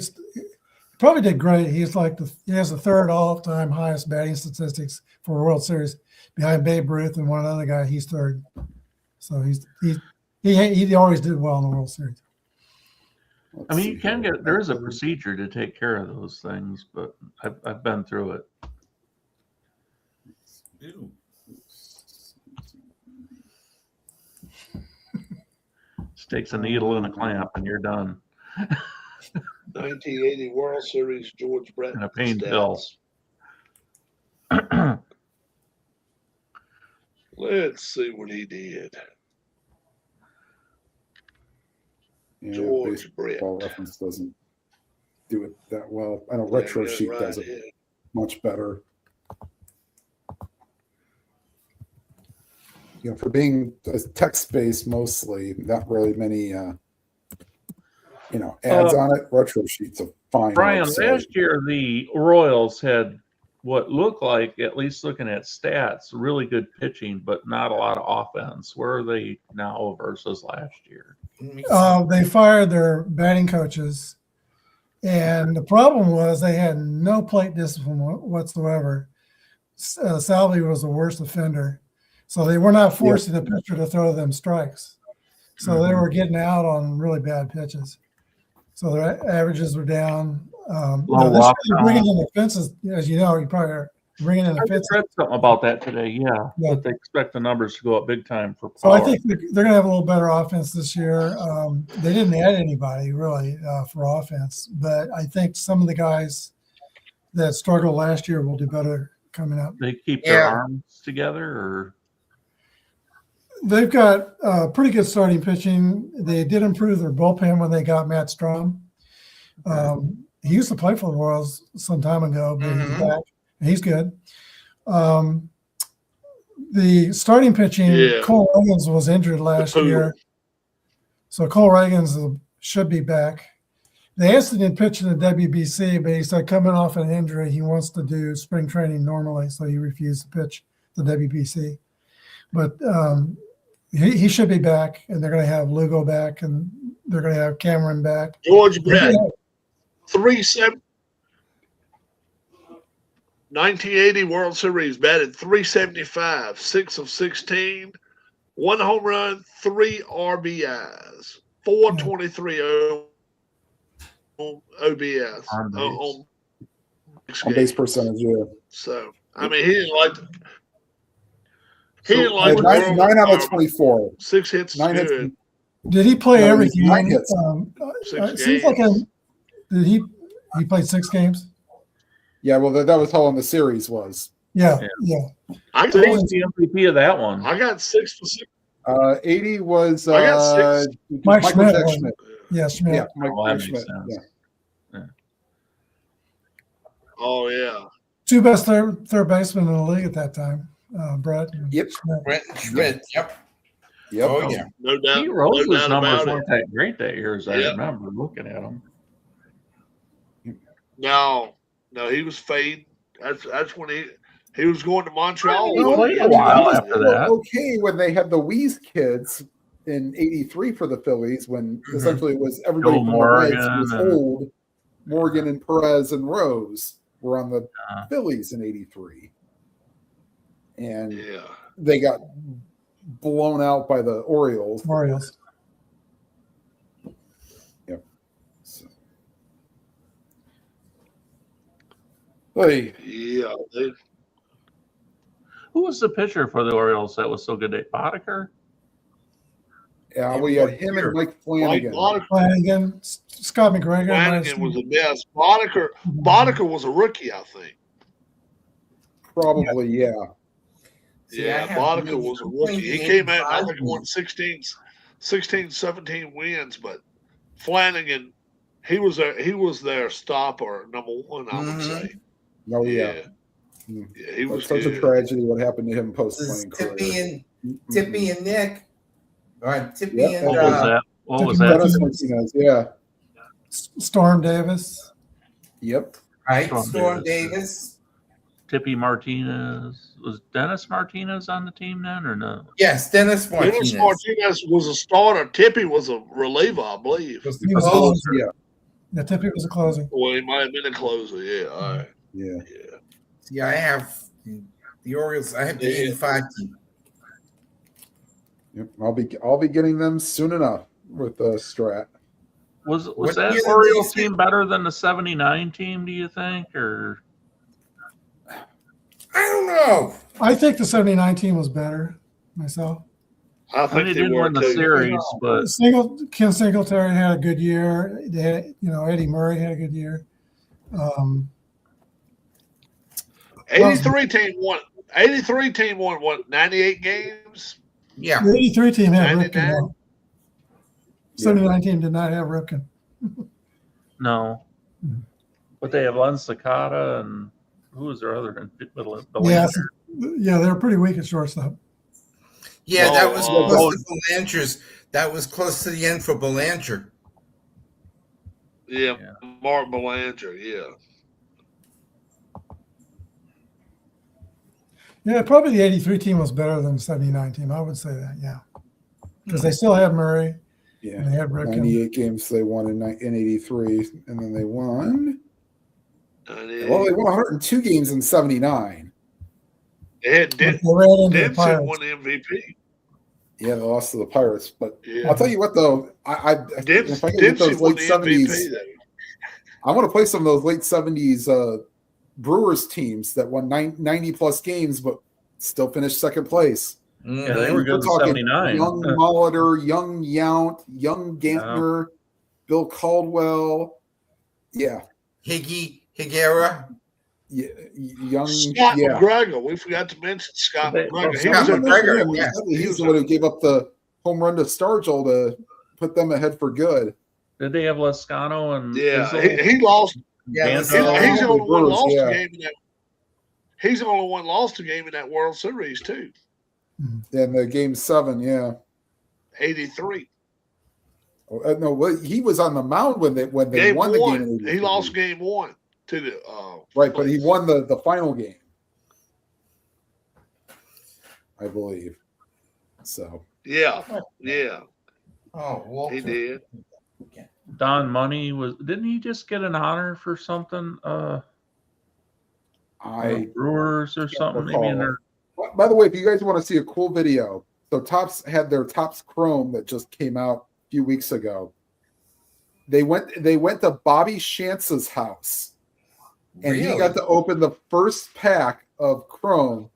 probably did great. He has the third all-time highest batting statistics for a World Series, behind Babe Ruth and one other guy. He's third. So he always did well in the World Series.
I mean, there is a procedure to take care of those things, but I've been through it.
Ew.
Just takes a needle and a clamp, and you're done.
1980 World Series, George Brett.
And a pain pill.
Let's see what he did.
Yeah,
George Brett.
Baseball Reference doesn't do it that well. I know Retro Sheet
right
does it
here.
much better. For being text-based mostly, not really many ads on it. Retro Sheet's a fine
Brian,
website.
last year the Royals had what looked like, at least looking at stats, really good pitching, but not a lot of offense. Where are they now versus last year?
They fired their batting coaches, and the problem was they had no plate discipline whatsoever. Salvi was the worst offender, so they were not forcing the pitcher to throw them strikes. So they were getting out on really bad pitches. So their averages were down. Bringing in the fences, as you know, you probably are bringing in the fences.
I read something about that today. Yeah, but they expect the numbers to go up big time for power.
So I think they're going to have a little better offense this year. They didn't add anybody really for offense, but I think some of the guys that struggled last year will do better coming up.
They keep their arms together, or
they've got pretty good starting pitching. They did improve their bullpen when they got Matt Strom. He used to play for the Royals some time ago, but he's back. And he's good. the starting pitching,
Yeah.
Cole Reagans was injured last
poodle.
year. So Cole Reagans should be back. They asked him to pitch in the WBC, but he said coming off an injury, he wants to do spring training normally, so he refused to pitch the WBC. But he should be back, and they're going to have Lugo back, and they're going to have Cameron back.
George Brett, 1980 World Series, batted 375, 6 of 16, 1 home run, 3 RBIs, 423 OBS on
base percentage. Yeah.
So I mean, he didn't like. He
So,
didn't like the
9 out of 24.
6 hits.
9 hits.
Good.
Did he play every game?
9 hits.
It seems like did he played 6 games?
Yeah, well, that was how long the series was.
Yeah.
I
Who
got,
was the MVP of that one?
I got 6 for 6.
80 was
I got 6.
Mike
Michael
Schmidt.
Jack Schmidt.
Yeah, Schmidt.
Yeah,
Well, that makes
Schmidt.
sense.
Yeah.
Oh yeah.
2 best third basemen in the league at that time. Brett. and
Yep.
Schmidt.
Brent Schmidt. Yep.
Yep.
Oh yeah.
No doubt.
Pete
No
Rose's
doubt
numbers
about it.
weren't that great that year, as I
Yeah.
remember looking at them.
No, he was fading. That's when he was going to Montreal.
He played a while
was
after that.
Okay, when they had the Wheeze kids in '83 for the Phillies, when essentially it was everybody
Joe
from the Reds who
Morgan
was
and-
old. Morgan and Perez and Rose were on the
Uh,
Phillies in '83, and
Yeah.
they got blown out by the Orioles.
Orioles.
So. Hey,
Yeah.
who was the pitcher for the Orioles that was so good? Boddicker?
yeah, we had him and Mike
Mike
Flanagan.
Boddicker,
Flanagan, Scott McGregor.
Flanagan was the best. Boddicker was a rookie, I think.
Probably, yeah.
See, I
Yeah,
have
Boddicker
maybe
was a rookie. He came out, I think,
2.85.
won 16, 17 wins, but Flanagan, he was their stopper, number 1, I would say.
Oh, yeah.
Yeah, he
It
was
was such
good.
a tragedy what happened to him post
This is
playing career.
Tippy and Nick. All right, Tippy
Yep.
and
What was that? What was that?
Dennis Martinez, yeah.
Storm Davis.
Yep.
right,
Storm
Storm
Davis.
Davis.
Tippy Martinez. Was Dennis Martinez on the team then, or no?
Yes, Dennis Martinez.
Dennis Martinez was a starter. Tippy was a reliever, I believe.
Was
He
the
was
closer.
Yeah.
Yeah, Tippy was a closing.
Well, he might have been a closer. Yeah, all right.
Yeah.
Yeah.
See, I have the Orioles. I have the
Yeah.
85 team.
Yep. I'll be getting them soon enough with Strat.
Was
What
that
year did
Orioles
they-
team better than the '79 team? Do you think, or
I don't know.
I think the 79 team was better myself.
I
I mean,
think
they
they
didn't
were
win the
too.
series, but
Ken Singletary had a good year. They had, Eddie Murray had a good year.
83 team won. 83 team won what? 98 games.
Yeah.
The 83 team had
99.
Ripken. though. 79 team did not have Ripken.
no. But they have Len Sakata and who was their other middle?
Yeah, yeah, they were pretty weak at shortstop.
Yeah, that was
Oh,
close to Belanger's. That was close to the end for Belanger.
Yeah,
Yeah.
Mark Belanger. Yeah.
Yeah, probably the 83 team was better than the 79 team. I would say that, yeah. Because they still had Murray
Yeah.
and they had Ripken.
98 games they won in '83, and then they won.
98.
Well, they won 102 games in '79.
They had
But they ran into the
Dempsey
Pirates.
won the MVP.
Yeah, they lost to the Pirates. But
Yeah.
I'll tell you what, though,
Dempsey,
if I can get
Dempsey
those
won
late
the
'70s,
MVP. Though.
I want to play some of those late '70s Brewers teams that won 90 plus games, but still finished second place.
Yeah, they were good in
talking
'79.
Young Molitor, young Yount, young Gantner, Bill Caldwell. Yeah.
Higuera.
Young.
Scott
Yeah.
McGregor. We forgot to mention Scott
They-
McGregor. He
Scott
was a
McGregor, yeah.
He's the one who gave up the home run to Stargell to put them ahead for good.
Did they have Lescano and
Yeah,
Izzo?
he lost.
Yeah,
He's
Mantle?
the only one
Brewers,
lost
yeah.
a game in that. He's the only one lost a game in that World Series too.
In the game 7, yeah.
83.
No, he was on the mound when they
Game
won the
one.
game.
He lost game 1 to the
right, but he
Phillies.
won the final game, I believe. So
Yeah.
Oh, Walter.
He did.
Don Money didn't he just get an honor for something? Brewers or something, maybe in their.
By the way, if you guys want to see a cool video, so Topps had their Topps Chrome that just came out a few weeks ago. They went to Bobby Shantz's house, and he got to open the first pack of Chrome,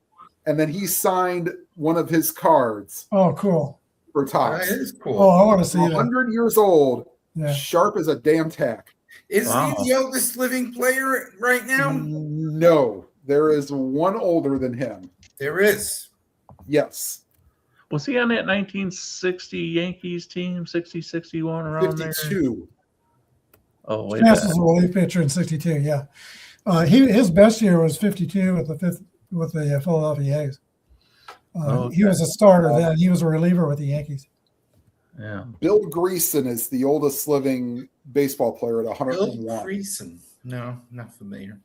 and then he signed one of his cards.
Oh, cool.
For Topps.
That is cool.
Oh, I want to see
100 years old,
Yeah.
sharp as a damn tack.
Is he the oldest living player right now?
No, there is one older than him.
There is.
Yes.
Was he on that 1960 Yankees team, 60, 61, around
52.
There? Oh, wait.
Chance was a relief pitcher in 62, yeah. His best year was 52 with the Philadelphia A's. He was a starter then. He was a reliever with the Yankees.
Yeah.
Bill Greason is the oldest living baseball player at 101.
Bill Greason. No, not familiar.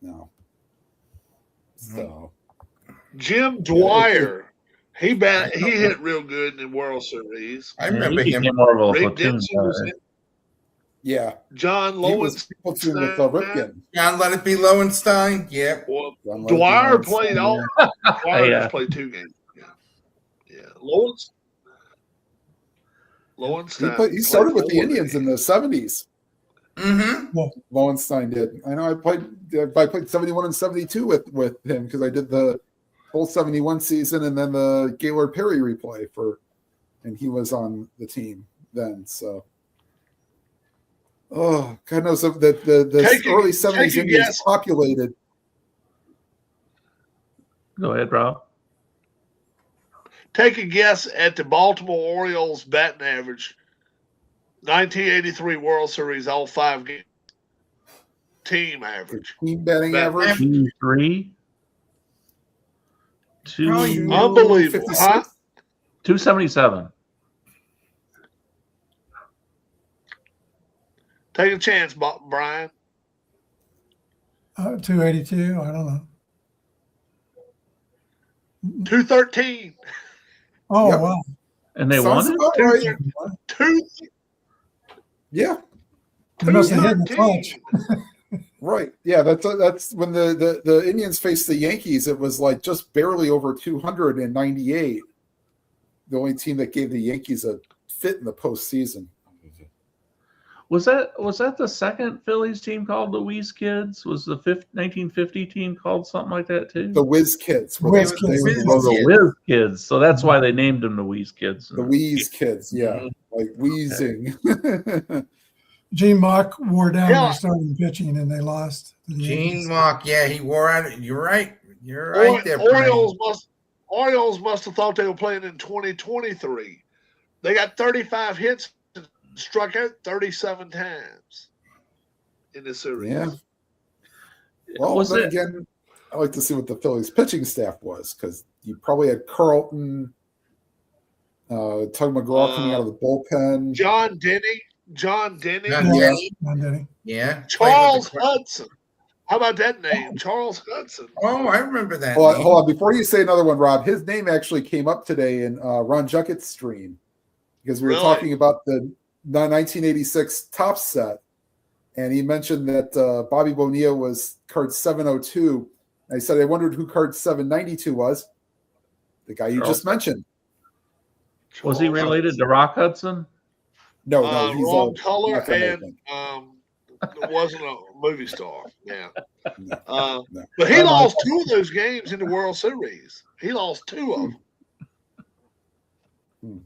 No. So
Jim Dwyer. He hit real good in the World Series.
I remember
he
him.
became more of a
Rick
platoon
Dixon was
guy.
in.
yeah.
John
He was
Lowenstein.
platoon with Ripken.
John Let It Be Lowenstein. Yeah.
Well,
John
Dwyer
Lowenstein.
played all. Dwyer
Yeah.
just played 2 games. Yeah. Lowenstein.
He started with the
played
Indians in the 70s.
Mm-hmm.
Lowenstein did. I know I played 71 and 72 with him because I did the whole 71 season and then the Gaylord Perry replay and he was on the team then. So, oh, God knows the early 70s Indians populated.
Go ahead, Rob.
Take a guess at the Baltimore Orioles batting average. 1983 World Series, all 5 games. Team average.
Team batting average.
3.
Unbelievable, huh?
277.
Take a chance, Brian.
282. I don't know.
213.
Oh,
Yep.
wow.
And they
Sounds
won
about
it?
right.
2.
Yeah.
They must have hit the clutch.
Right. Yeah, that's when the Indians faced the Yankees. It was like just barely over 200 in 98. The only team that gave the Yankees a fit in the postseason.
Was that the second Phillies team called the Whiz Kids? Was the 1950 team called something like that too?
The Whiz Kids.
Whiz Kids.
The Whiz Kids. So that's why they named them the Whiz Kids.
The Wheeze Kids, yeah. Like wheezing.
Gene Mock wore down their starting pitching and they lost.
Gene Mock, yeah, he wore out. You're right. You're right there.
Orioles must have thought they were playing in 2023. They got 35 hits and struck out 37 times in the series.
Yeah. Well, then again, I like to see what the Phillies pitching staff was because you probably had Carlton, Tug McGraw coming out of the bullpen.
John Denny.
Yeah.
Charles Hudson. How about that name? Charles Hudson.
Oh, I remember that.
Hold on. Before you say another one, Rob, his name actually came up today in Ron Jucket's stream because we were talking about the 1986 Topps set. And he mentioned that Bobby Bonilla was card 702. And I said, I wondered who card 792 was. The guy you just mentioned.
Was he related to Rock Hudson?
No, he's
wrong color and it wasn't a movie star. Yeah. But he lost 2 of those games in the World Series. He lost 2 of them.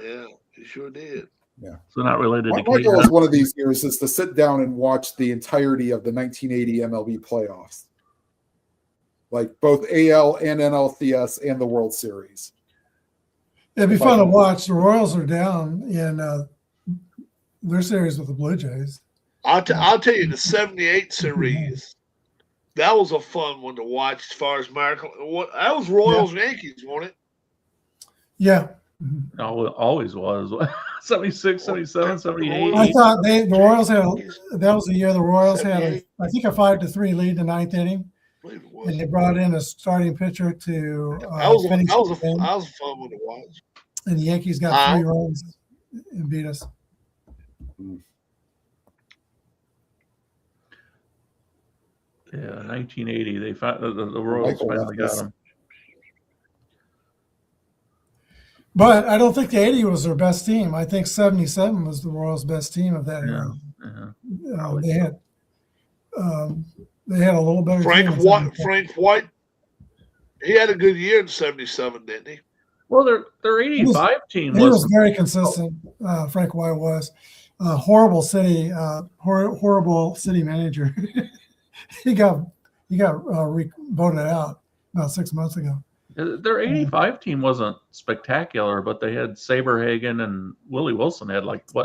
Yeah, he sure did.
Yeah.
So not related to
my goal is one of these years is to sit down and watch the entirety of the 1980 MLB playoffs. Like both AL and NLCS and the World Series.
It'd be fun to watch. The Royals are down in their series with the Blue Jays.
I'll tell you, the 78 series, that was a fun one to watch as far as American. That was Royals Yankees, wasn't it?
Yeah. Mhm.
Always was. 76, 77, 78.
I thought the Royals that was the year the Royals had I think a 5-3 lead in the ninth inning, and they brought in a starting pitcher to finish the game.
That was a fun one to watch.
And the Yankees got 3 runs and beat us.
Yeah, 1980. They the Royals finally got him.
But I don't think the 80 was their best team. I think 77 was the Royals' best team of that era. They had a little better
Frank
team.
Frank White, he had a good year in 77, didn't he?
Well, their 85 team
was very consistent. Frank White was horrible city manager. he got voted out about 6 months ago.
Their 85 team wasn't spectacular, but they had Saberhagen and Willie Wilson had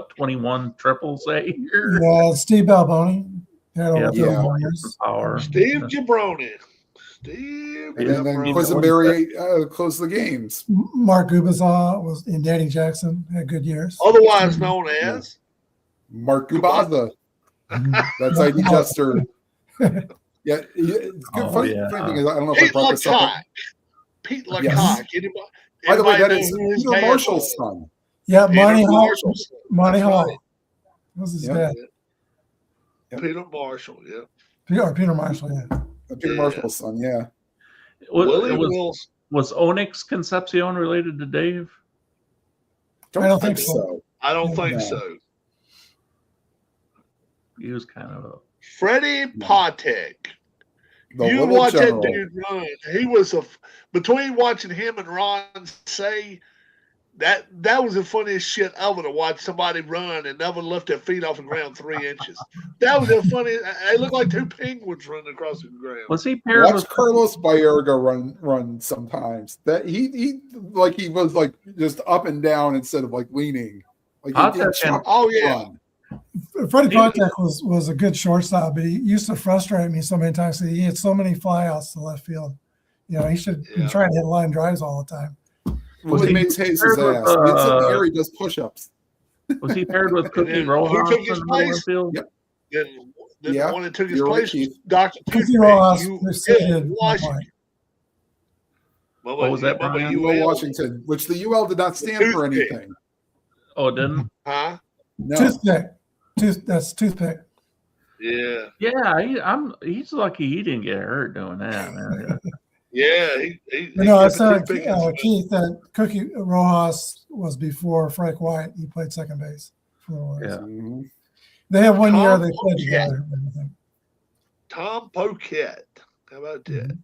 21 triples that year.
Yeah, Steve Balboni had over 30
years.
Power.
Steve Jabronie.
And then Quisenberry closed the games.
Mark Gubaza and Danny Jackson had good years.
Otherwise known as
Mark Gubaza. That's ID Chester. Yeah, it's good. Funny thing is, I don't know if I brought this up.
Pete Lecoq. Yes.
By the way, that is Peter Marshall's son.
Yeah, Monty Hall. What's his dad?
Peter Marshall, yeah.
Peter Marshall, yeah.
Peter Marshall's son, yeah.
Was Onyx Concepcion related to Dave?
I don't think so.
I don't think so.
He was kind of a
Freddie Patek. You watch that dude run. He was between watching him and Ron Say, that was the funniest shit ever to watch somebody run and never lift their feet off the ground 3 inches. That was the funniest. They looked like 2 penguins running across the ground.
Was he paired
with Carlos Baerga run sometimes? That he was just up and down instead of leaning. Run.
Freddie Patek was a good shortstop, but he used to frustrate me so many times. He had so many flyouts to left field. He should be trying to hit line drives all the time.
He makes Hayes' ass. It's in the air, he does push-ups.
Was he paired with Cookie Rojas in the middle field?
Yep. Then one that took his place, Dr.
Cookie Rojas.
What was that?
UL Washington, which the UL did not stand for anything.
Oh, it didn't?
Huh?
No.
Toothpick. That's toothpick.
Yeah.
Yeah, he's lucky he didn't get hurt doing that, man.
Yeah,
I said Keith that Cookie Rojas was before Frank White. He played second base for the Warriors.
Yeah.
Mm-hmm.
They have 1 year they played together.
Tom Poquette. How about that?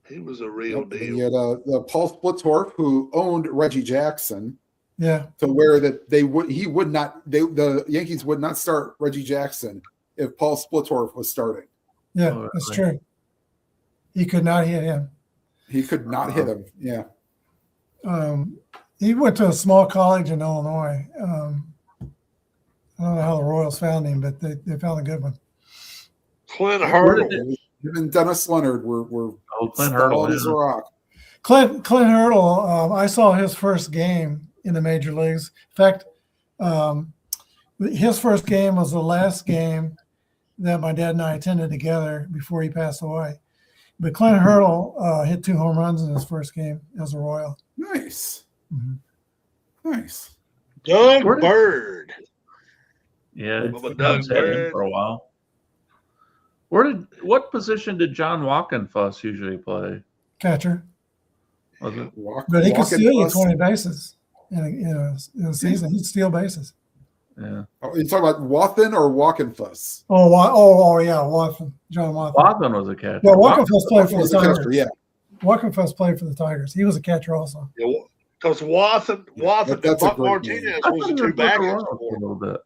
He was a real deal.
You had Paul Splittorff, who owned Reggie Jackson.
Yeah.
To where that the Yankees would not start Reggie Jackson if Paul Splittorff was starting.
Yeah, that's true. He could not hit him.
He could not hit him. Yeah.
He went to a small college in Illinois. I don't know how the Royals found him, but they found a good one.
Clint Hurdle.
Him and Dennis Leonard were
Clint Hurdle
as a rock.
Clint Hurdle, I saw his first game in the major leagues. In fact, his first game was the last game that my dad and I attended together before he passed away. But Clint Hurdle hit 2 home runs in his first game as a Royal.
Nice.
Mm-hmm.
Nice.
Doug Bird.
Yeah, Doug's had him for a while. What position did John Walkenfuss usually play?
Catcher.
Was it?
But he could steal you 20 bases in a season. He'd steal bases.
Yeah.
Oh, you talking about Wathan or Walkenfuss?
Oh, yeah, Wathan. John Wathan.
Wathan was a catcher.
Well, Walkenfuss played for the Tigers.
Catcher, yeah.
Walkenfuss played for the Tigers. He was a catcher also.
Yeah, because Wathan and Buck Martinez was the 2 backers
a little bit.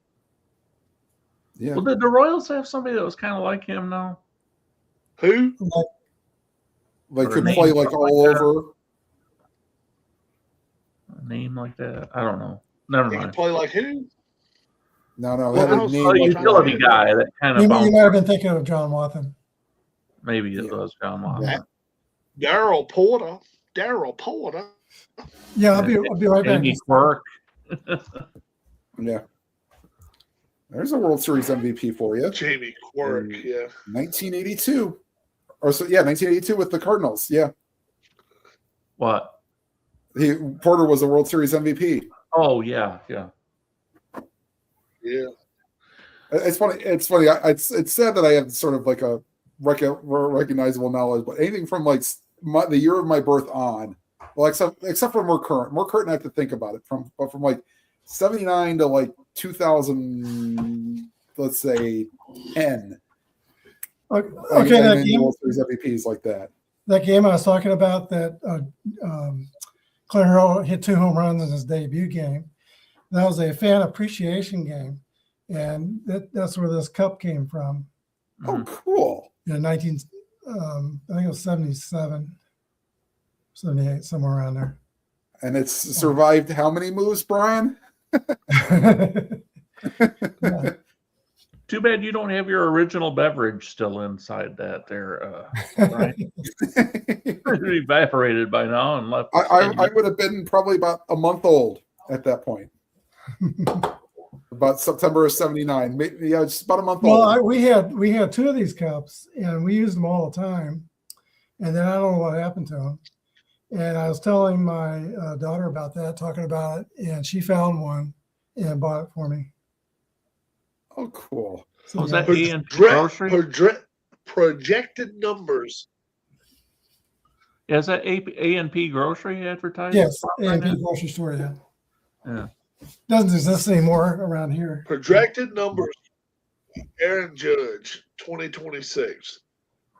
Yeah.
Well, did the Royals have somebody that was kind of like him now?
Who?
Could play all over.
A name like that? I don't know. Never mind.
Could play like who?
No.
A utility guy that kind of.
You might have been thinking of John Wathan.
Maybe it was John Wathan.
Darryl Porter.
Yeah, I'll be right back.
Jamie Quirk.
Yeah. There's a World Series MVP for you.
Jamie Quirk, yeah.
1982. Or so, yeah, 1982 with the Cardinals. Yeah.
What?
Porter was a World Series MVP.
Oh, yeah, yeah.
Yeah.
It's funny. It's funny. It's sad that I have sort of like a recognizable knowledge, but anything from like the year of my birth on, well, except for more current, I have to think about it from like 79 to like 2000, let's say 10.
Okay, that game,
World Series MVPs like that.
That game I was talking about, that Clint Hurl hit 2 home runs in his debut game. That was a fan appreciation game, and that's where this cup came from.
Oh, cool!
In I think it was 77, 78, somewhere around there.
And it's survived how many moves, Brian?
Yeah.
Too bad you don't have your original beverage still inside that there, right? It evaporated by now and left.
I would have been probably about a month old at that point. About September of 79. Yeah, just about a month old.
Well, we had 2 of these cups, and we used them all the time. And then I don't know what happened to them. And I was telling my daughter about that, talking about it, and she found one and bought it for me.
Oh, cool.
So,
Was
yeah.
that A&P grocery?
Projected numbers.
Yeah, is that A&P grocery advertising?
Yes, A&P grocery store, yeah.
Yeah.
Doesn't exist anymore around here.
Projected numbers. Aaron Judge, 2026.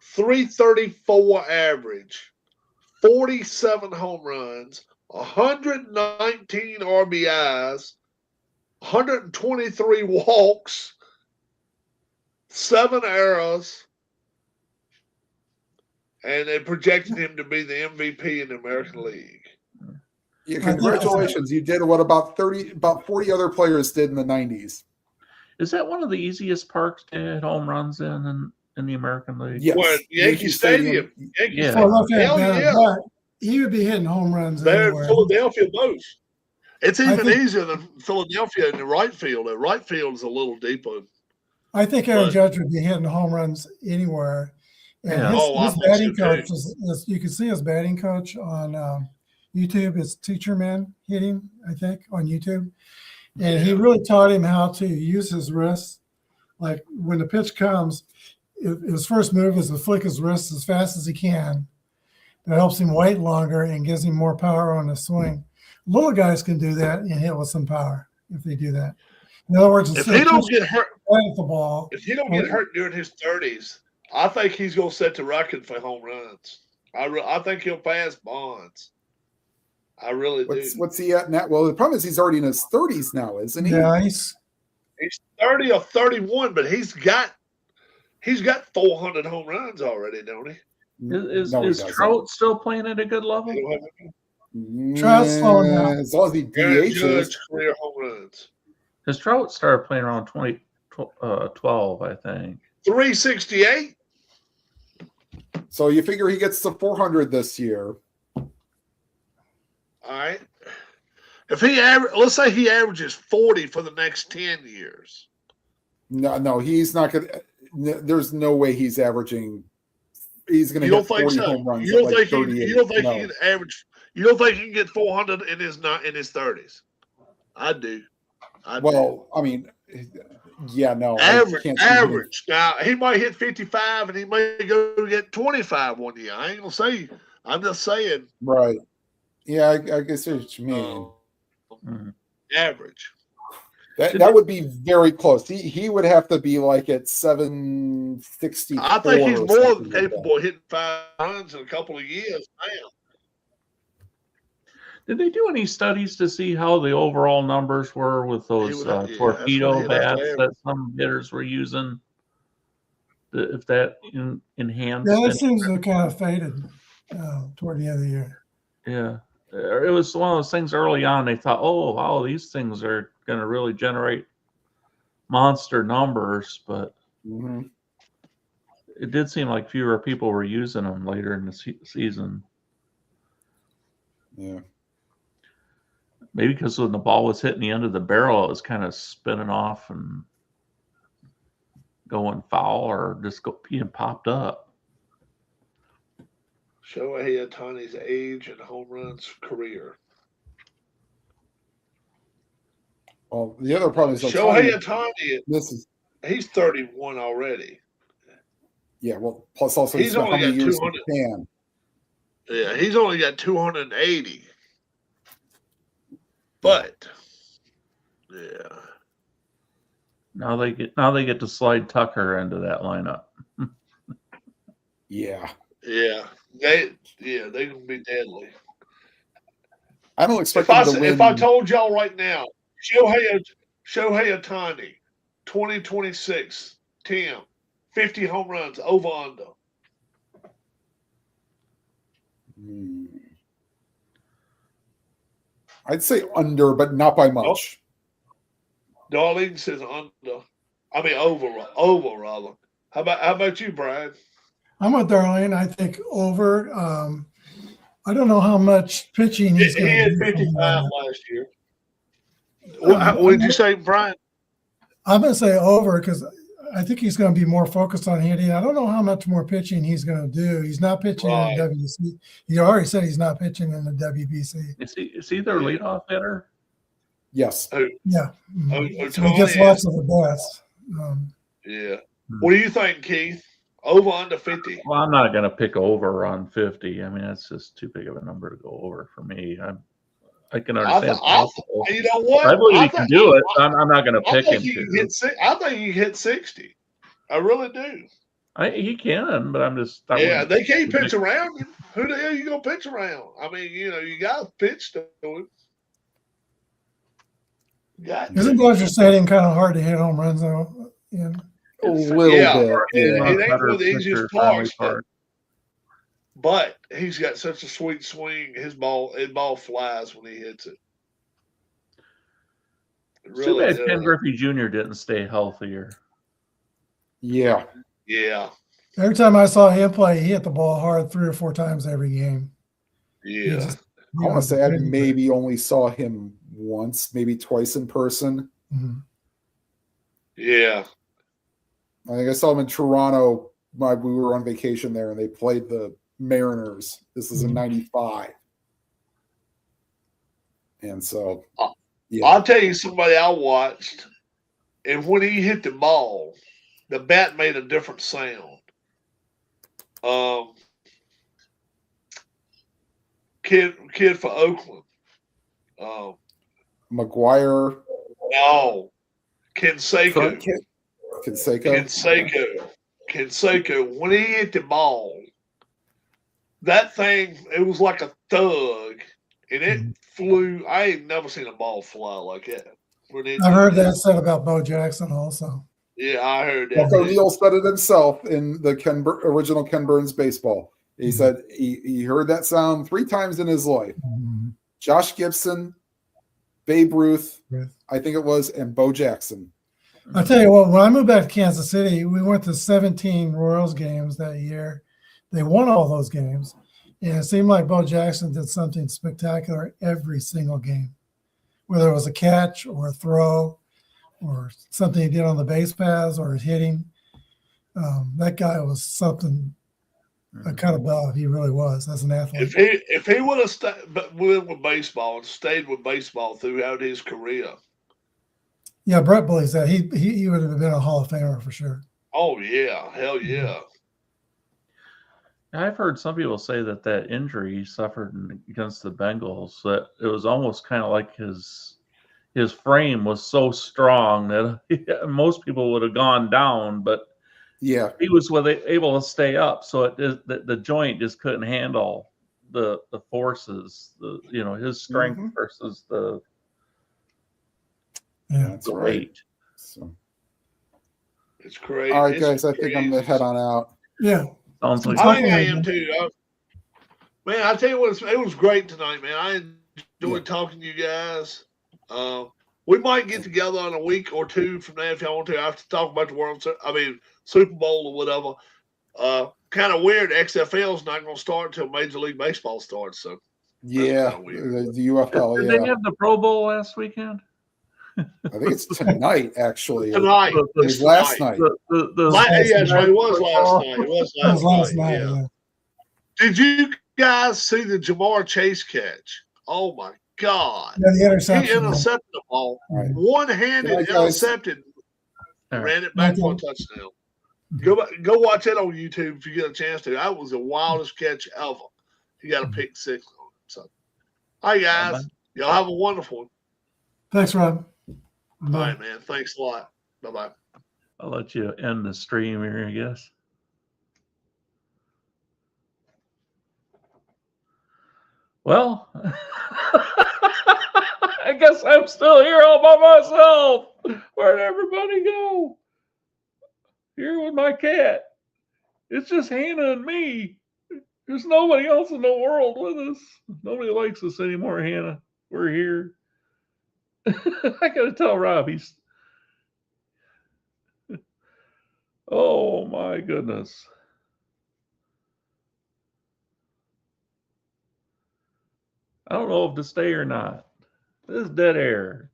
334 average, 47 home runs, 119 RBIs, 123 walks, 7 errors, and they projected him to be the MVP in the American League.
Yeah, congratulations. You did what about 40 other players did in the 90s.
Is that one of the easiest parks to hit home runs in the American League?
Yes.
Well, Yankee Stadium. Yankee
Yeah.
Stadium.
Well, okay,
Hell yeah.
but he would be hitting home runs
They're
anywhere.
in Philadelphia both. It's even
think-
easier than Philadelphia in the right field. The right field is a little deeper.
I think Aaron
But-
Judge would be hitting home runs anywhere. And
Yeah.
Oh, I
his
think
batting
so,
coach
too.
is you can see his batting coach on YouTube. It's Teacher Man hitting, I think, on YouTube. And he really taught him how to use his wrists. Like when the pitch comes, his first move is to flick his wrists as fast as he can. That helps him wait longer and gives him more power on the swing. Little guys can do that and hit with some power if they do that. In other words,
If he don't get hurt,
at the ball,
if he don't get hurt during his 30s, I think he's going to set the record for home runs. I think he'll pass Bonds. I really do.
What's he at now? Well, the problem is he's already in his 30s now, isn't he?
yeah, he's
30 or 31, but he's got 400 home runs already, don't he?
Is
No, he doesn't.
Trout still playing at a good level?
He don't have any.
Trout's slowing down.
As long as he
Aaron
DHs.
Judge career home runs.
Because Trout started playing around 2012, I think.
368.
So you figure he gets to 400 this year.
All right. If let's say he averages 40 for the next 10 years.
No, he's not going to. There's no way he's averaging. He's going to
You don't
hit
think
40
so?
home runs.
You don't
at like
think
38.
he can
No.
average? You don't think he can get 400 in his 30s? I do.
Well, I mean, yeah, no.
Average,
I can't see him.
average. Now he might hit 55, and he may go get 25 one year. I ain't gonna say. I'm just saying.
Right. Yeah, I guess that's what you mean.
Average.
That would be very close. He would have to be like at 760.
I think he's more than capable of hitting 5 runs in a couple of years now.
Did they do any studies to see how the overall numbers were with those torpedo bats that some hitters were using? If that enhanced?
Yeah, that seems to have kind of faded toward the end of the year.
Yeah. It was one of those things early on. They thought, oh, wow, these things are going to really generate monster numbers. But it did seem like fewer people were using them later in the season.
Yeah.
Maybe because when the ball was hitting the end of the barrel, it was kind of spinning off and going foul or just being popped up.
Shohei Ohtani's age and home runs career.
Well, the other problem is
Shohei Ohtani.
This is
He's 31 already.
yeah. Well, plus also
He's
spent
only
how many
got
years
200.
in Japan?
Yeah, he's only got 280. But yeah,
Now they get to slide Tucker into that lineup.
Yeah,
they gonna be deadly.
I don't expect
If
them to win.
if I told y'all right now, Shohei Ohtani, 2026, Tim, 50 home runs, over under.
I'd say under, but not by much.
Darlene says under. I mean over rather. How about you, Brian?
I'm with Darlene. I think over. I don't know how much pitching he's
He
going to
had
do.
55 last year. What did you say, Brian?
I'm going to say over because I think he's going to be more focused on hitting. I don't know how much more pitching he's going to do. He's not pitching in the WBC. He already said he's not pitching in the WBC.
Is he their leadoff hitter?
Yes.
Yeah.
Ohtani
So he gets lots of the bats.
Yeah. What do you think, Keith? Over under 50?
Well, I'm not going to pick over on 50. I mean, that's just too big of a number to go over for me. I can understand.
You know what?
I believe he can do it. I'm not going to pick him to.
I think he can hit 60. I really do.
He can, but I'm just.
They can't pitch around him. Who the hell are you going to pitch around? I mean, you got to pitch to him.
Isn't Dodger Stadium kind of hard to hit home runs though? Yeah.
A little bit.
It ain't one of the easiest parts, but he's got such a sweet swing. His ball flies when he hits it.
Too bad Ken Griffey Jr. didn't stay healthier.
Yeah.
Yeah.
Every time I saw him play, he hit the ball hard 3 or 4 times every game.
Yeah.
I want to say I maybe only saw him once, maybe twice in person.
Mm-hmm.
Yeah.
I think I saw him in Toronto. We were on vacation there, and they played the Mariners. This is in '95, and so
I'll tell you somebody I watched, and when he hit the ball, the bat made a different sound. Kid for Oakland.
McGuire.
No, Canseco. Canseco. When he hit the ball, that thing, it was like a thug, and it flew. I ain't never seen a ball fly like that.
I heard that said about Bo Jackson also.
Yeah, I heard that.
O'Neill said it himself in the original Ken Burns baseball. He said he heard that sound 3 times in his life.
Mm-hmm.
Josh Gibson, Babe Ruth, I think it was, and Bo Jackson.
I'll tell you what, when I moved back to Kansas City, we went to 17 Royals games that year. They won all those games. And it seemed like Bo Jackson did something spectacular every single game, whether it was a catch or a throw or something he did on the base paths or hitting. That guy was something cut above. He really was as an athlete.
If he would have went with baseball and stayed with baseball throughout his career.
Yeah, Brett believes that. He would have been a Hall of Famer for sure.
Oh, yeah. Hell yeah.
I've heard some people say that injury he suffered against the Bengals, that it was almost kind of like his frame was so strong that most people would have gone down, but
yeah,
he was able to stay up. So the joint just couldn't handle the forces, his strength versus the weight.
Right. So.
It's crazy.
All right, guys, I think I'm going to head on out.
Yeah.
Sounds like
I think I am too. Man, I tell you what, it was great tonight, man. I enjoyed talking to you guys. We might get together in a week or 2 from now if y'all want to. I have to talk about the Super Bowl or whatever. Kind of weird. XFL's not going to start until Major League Baseball starts. So
Yeah,
kinda weird.
the UFL.
Did
Yeah,
they have the Pro Bowl last weekend?
I think it's tonight. Actually,
Tonight.
it was last night.
Yes, it was last night. It was
That was last
night.
night. Yeah.
Did you guys see the Jamar Chase catch? Oh my God!
Yeah, the
He
interception.
intercepted the ball,
Right.
one-handed,
Good night, guys.
intercepted,
All right.
ran it back
Okay.
for a touchdown. Go watch that on YouTube if you get a chance to. That was the wildest catch ever. He got a pick six on him. So, hi guys, y'all have a wonderful one.
Thanks, Rob.
All
Bye.
right, man. Thanks a lot. Bye bye.
I'll let you end the stream here, I guess. Well, I guess I'm still here all by myself. Where'd everybody go? Here with my cat. It's just Hannah and me. There's nobody else in the world with us. Nobody likes us anymore, Hannah. We're here. I gotta tell Rob, he's... Oh my goodness. I don't know if to stay or not. This is dead air.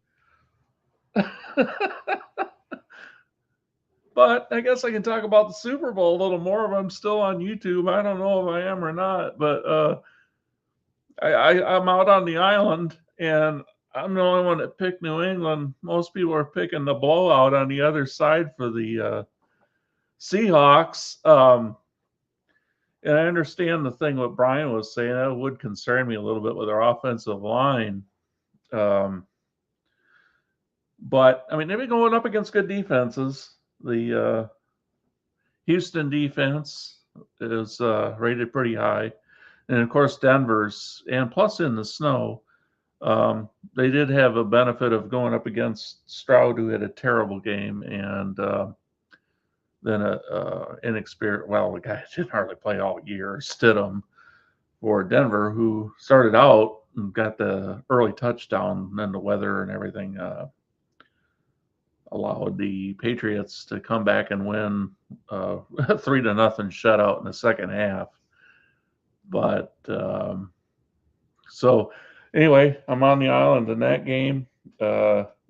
But I guess I can talk about the Super Bowl a little more if I'm still on YouTube. I don't know if I am or not, but I'm out on the island, and I'm the only one that picked New England. Most people are picking the blowout on the other side for the Seahawks. And I understand the thing what Brian was saying. That would concern me a little bit with our offensive line. But, I mean, they've been going up against good defenses. The Houston defense is rated pretty high. And, of course, Denver's. And plus in the snow, they did have a benefit of going up against Stroud, who had a terrible game, and then a inexperienced, well, the guy didn't hardly play all year, Stidham for Denver, who started out and got the early touchdown, and then the weather and everything allowed the Patriots to come back and win 3-0 shutout in the second half. But so anyway, I'm on the island in that game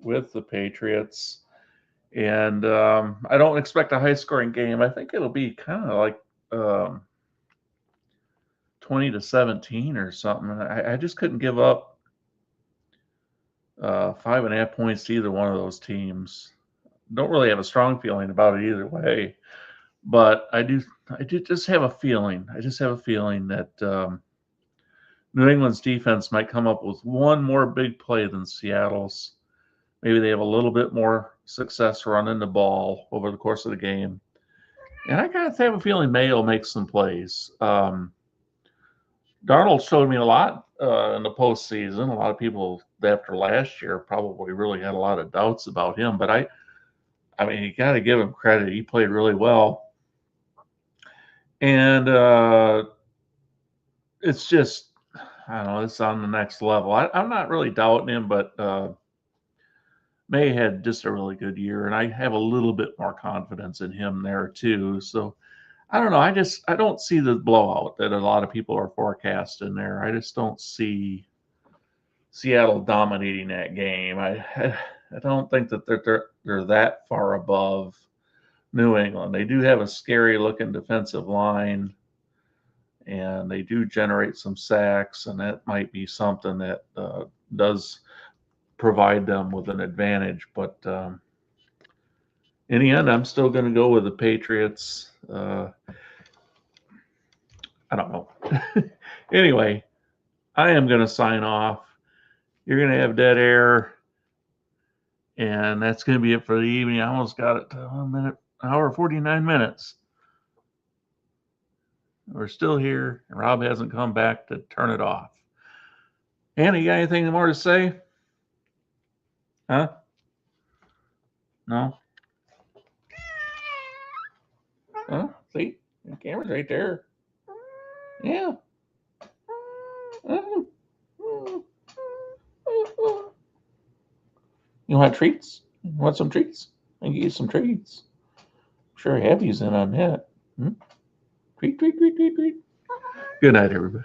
with the Patriots. And I don't expect a high-scoring game. I think it'll be kind of like 20-17 or something. I just couldn't give up 5.5 points to either one of those teams. Don't really have a strong feeling about it either way. But I do just have a feeling. I just have a feeling that New England's defense might come up with one more big play than Seattle's. Maybe they have a little bit more success running the ball over the course of the game. And I kind of have a feeling Mayo makes some plays. Darnold showed me a lot in the postseason. A lot of people after last year probably really had a lot of doubts about him. But I mean, you got to give him credit. He played really well. And it's just, I don't know, it's on the next level. I'm not really doubting him, but May had just a really good year, and I have a little bit more confidence in him there too. So I don't know. I don't see the blowout that a lot of people are forecasting there. I just don't see Seattle dominating that game. I don't think that they're that far above New England. They do have a scary looking defensive line, and they do generate some sacks, and that might be something that does provide them with an advantage. But in the end, I'm still going to go with the Patriots. I don't know. Anyway, I am going to sign off. You're going to have dead air, and that's going to be it for the evening. I almost got it to 1 minute, hour, 49 minutes. We're still here, and Rob hasn't come back to turn it off. Anna, you got anything more to say? Huh? No? Huh? See? The camera's right there. Yeah. You want treats? You want some treats? I can get you some treats. Sure, Abby's in on that. Treat. Good night, everybody.